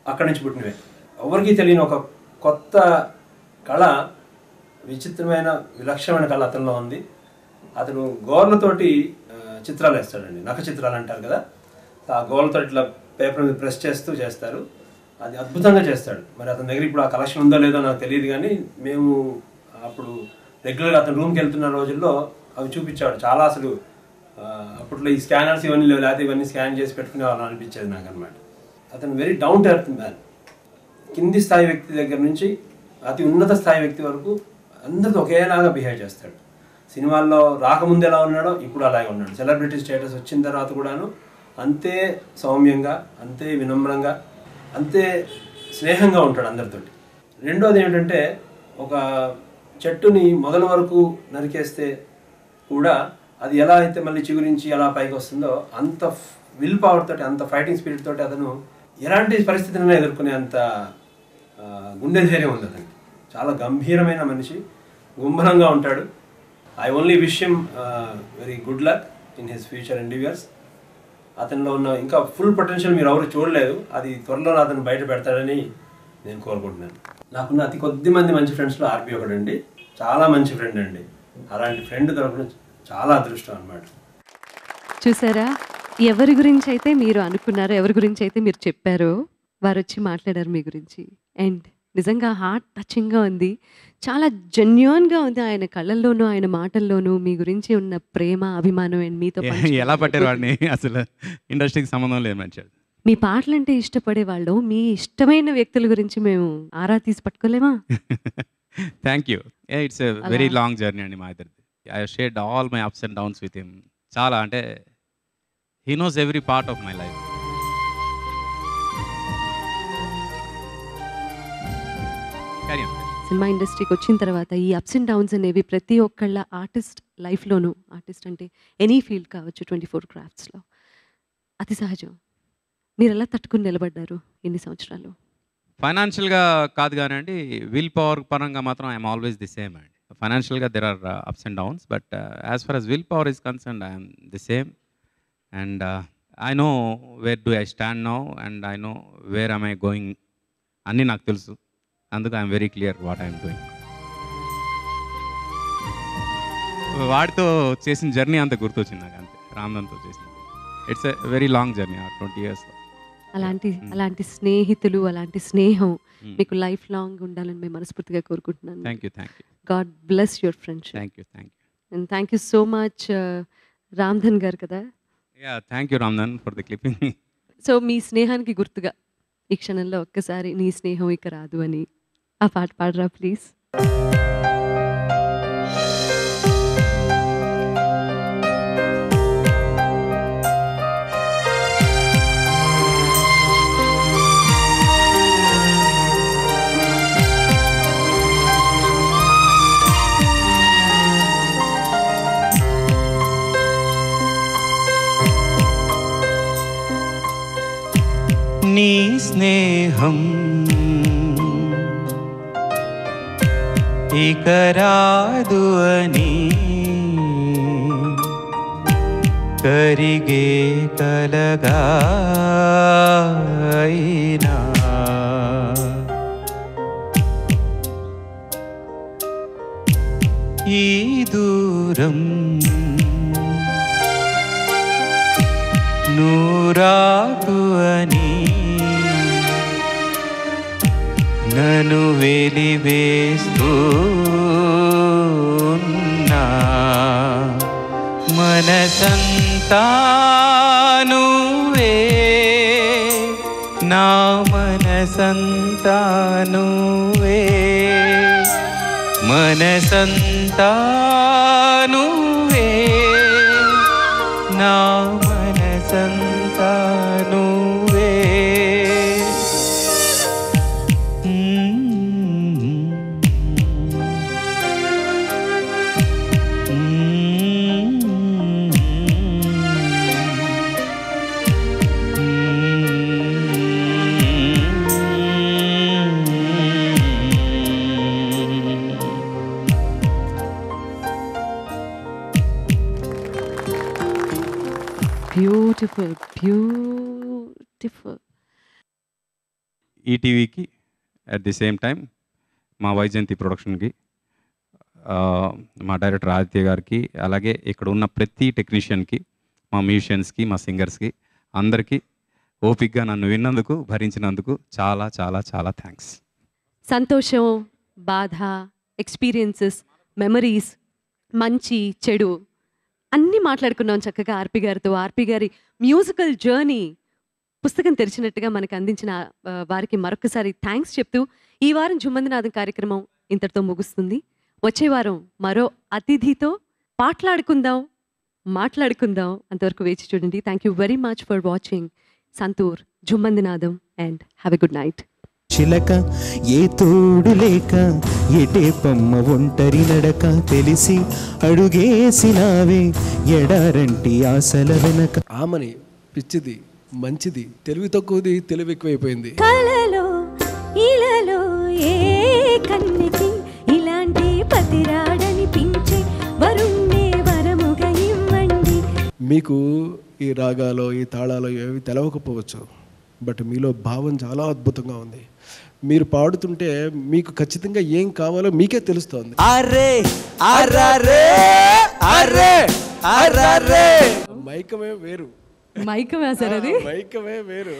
అక్కడి నుంచి పుట్టినవే. ఎవరికీ తెలియని ఒక కొత్త కళ, విచిత్రమైన విలక్షణమైన కళ అతనిలో ఉంది. అతను గోర్లతోటి చిత్రాలు వేస్తాడండి, నఖ చిత్రాలు అంటారు కదా. ఆ గోర్లతో ఇట్లా పేపర్ మీద ప్రెస్ చేస్తారు. అది అద్భుతంగా చేస్తాడు. మరి అతని దగ్గర ఇప్పుడు ఆ కలెక్షన్ ఉందో లేదో నాకు తెలియదు, కానీ మేము అప్పుడు రెగ్యులర్గా అతని రూమ్కి వెళ్తున్న రోజుల్లో అవి చూపించాడు. చాలా అసలు అప్పట్లో ఈ స్కానర్స్ ఇవన్నీ లేవు, లేకపోతే ఇవన్నీ స్కాన్ చేసి పెట్టుకునే వాళ్ళని అనిపించేది నాకు అనమాట. అతను very down to earth man. కింది స్థాయి వ్యక్తి దగ్గర నుంచి అతి ఉన్నత స్థాయి వ్యక్తి వరకు అందరితో ఒకేలాగా బిహేవ్ చేస్తాడు. సినిమాల్లో రాకముందు ఎలా ఉన్నాడో ఇప్పుడు అలాగే ఉన్నాడు. సెలబ్రిటీ స్టేటస్ వచ్చిన తర్వాత కూడాను అంతే సౌమ్యంగా, అంతే వినమ్రంగా, అంతే స్నేహంగా ఉంటాడు అందరితోటి. రెండోది ఏమిటంటే, ఒక చెట్టుని మొదల వరకు నరికేస్తే కూడా అది ఎలా అయితే మళ్ళీ చిగురించి ఎలా పైకి వస్తుందో అంత విల్ పవర్ తోటి, అంత ఫైటింగ్ స్పిరిట్ తోటి అతను ఎలాంటి పరిస్థితులను ఎదుర్కొనే అంత గుండె ధైర్యం ఉంది అతనికి. చాలా గంభీరమైన మనిషి, గుంభనంగా ఉంటాడు. I only wish him very good luck in his future endeavours. అతనిలో ఉన్న ఇంకా ఫుల్ పొటెన్షియల్ మీరు ఎవరు చూడలేదు, అది త్వరలో అతను బయట పెడతాడని నేను కోరుకుంటున్నాను. నాకున్న అతి కొద్ది మంది మంచి ఫ్రెండ్స్లో ఆర్పి ఒకడండి. చాలా మంచి ఫ్రెండ్ అండి. అలాంటి ఫ్రెండ్ దొరకడం చాలా అదృష్టం అన్నమాట. చూసారా, ఎవరి గురించి అయితే మీరు అనుకున్నారో, ఎవరి గురించి అయితే మీరు చెప్పారో వారు వచ్చి మాట్లాడారు మీ గురించి. అండ్ నిజంగా హార్ట్ టచింగ్గా ఉంది, చాలా జెన్యూన్గా ఉంది. ఆయన కళ్ళల్లోనూ ఆయన మాటల్లోనూ మీ గురించి ఉన్న ప్రేమ, అభిమానం అండ్ మీతో ఎలా పట్టారు వాడిని, అసలు ఇండస్ట్రీకి సంబంధం లేదు మంచిగా. మీ పాటలంటే ఇష్టపడే వాళ్ళు, మీ ఇష్టమైన వ్యక్తుల గురించి మేము ఆరా తీసి పట్టుకోలేమా? Thank you. It's a very long journey అండి మా ఇద్దరిది. I shared all my ups and downs with him. చాలా అంటే he knows every part of my life. Cinema ఇండస్ట్రీకి వచ్చిన తర్వాత ఈ అప్స్ అండ్ డౌన్స్ అనేవి ప్రతి ఒక్కళ్ళ ఆర్టిస్ట్ లైఫ్లోనూ, ఆర్టిస్ట్ అంటే ఎనీ ఫీల్డ్ కావచ్చు, 24 క్రాఫ్ట్స్లో అతి సహజం. మీరు ఎలా తట్టుకుని నిలబడ్డారు ఎన్ని సంవత్సరాలు? ఫైనాన్షియల్గా కాదు కానీ అండి, విల్ పవర్ పరంగా మాత్రం ఐఎమ్ ఆల్వేస్ ది సేమ్ అండి. ఫైనాన్షియల్గా there are ups and downs, but as far as will power is concerned I'm the same. And I know where do I stand now and I know where I'm I going అన్నీ నాకు తెలుసు. అందుకు I'm very clear what I'm doing. వాడితో చేసిన journey అంత గుర్తొచ్చింది నాకు, అంతే. రామ్దంతో చేసింది. It's a very long journey, 20 years. అలాంటి స్నేహితులు, అలాంటి స్నేహం మీకు లైఫ్ లాంగ్ ఉండాలని మేము మనస్ఫూర్తిగా కోరుకుంటున్నాను. Thank you. God bless your friendship. Thank you. And thank you so much Ramdhan garu కదా. Yeah, thank you Ramdhan for the clipping. So మీ స్నేహానికి గుర్తుగా ఈ క్షణంలో ఒక్కసారి నీ స్నేహం ఇక రాదు అని ఆ పాట పాడరా ప్లీజ్. నీ స్నేహం ఇక రాదు అని కరిగే కలగా అయినా ఈ దూరం నూరాకు అని నన్ను వెలివేస్తున్నా మనసంతా నువ్వే నా మనసంతా నువ్వే మనసంతా నువ్వే నా మనసంతా నువ్వే బ్యూటిఫుల్ బ్యూటిఫుల్. ఈటీవీకి అట్ ది సేమ్ టైం మా వైజయంతి ప్రొడక్షన్కి, మా డైరెక్టర్ ఆదిత్య గారికి, అలాగే ఇక్కడ ఉన్న ప్రతి టెక్నీషియన్కి, మా మ్యూజిషియన్స్కి, మా సింగర్స్కి, అందరికీ ఓపిక్గా నన్ను విన్నందుకు, భరించినందుకు చాలా చాలా చాలా థ్యాంక్స్. సంతోషం, బాధ, ఎక్స్పీరియన్సెస్, మెమరీస్, మంచి చెడు అన్నీ మాట్లాడుకున్నాం చక్కగా ఆర్పి గారితో. ఆర్పి గారి మ్యూజికల్ జర్నీ పుస్తకం తెరిచినట్టుగా మనకు అందించిన వారికి మరొకసారి థ్యాంక్స్ చెప్తూ ఈ వారం జుమ్మందినాథం కార్యక్రమం ఇంతటితో ముగుస్తుంది. వచ్చే వారం మరో అతిథితో మాట్లాడుకుందాం. అంతవరకు వేచి చూడండి. Thank you very much for watching Santoor Jhummandinadam and have a good night. చిలక ఏ తోడు లేక ఎటే పమ్మ ఒంటరి నడక తెలిసి అడుగేసినావే ఎడారంటి ఆశల వెనక. ఆమని పిచ్చిది, మంచిది, తెలివి తక్కువది, తెలివి ఎక్కువైపోయింది. కలలో ఇలలో ఏ కన్నికి ఇలాంటి పతిరాడనిపించే వరుణ్ణే వరముగా ఇవ్వండి. మీకు ఈ రాగాలో, ఈ తాళాలో ఏవి తెలవకపోవచ్చు, బట్ మీలో భావం చాలా అద్భుతంగా ఉంది. మీరు పాడుతుంటే మీకు ఖచ్చితంగా ఏం కావాలో మీకే తెలుస్తోంది. అరే అరే అరే అరే మైకమే వేరు. మైకమే సార్ అది. మైకమే వేరు.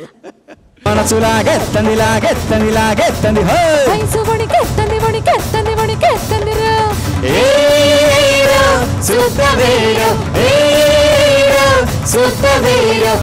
మనసులాగెత్తంది లాగెత్తంది లాగెత్తంది వణికెత్తంది వణికెత్తంది వణికెత్తంది రా సుత్తవేరో సుత్తవేరో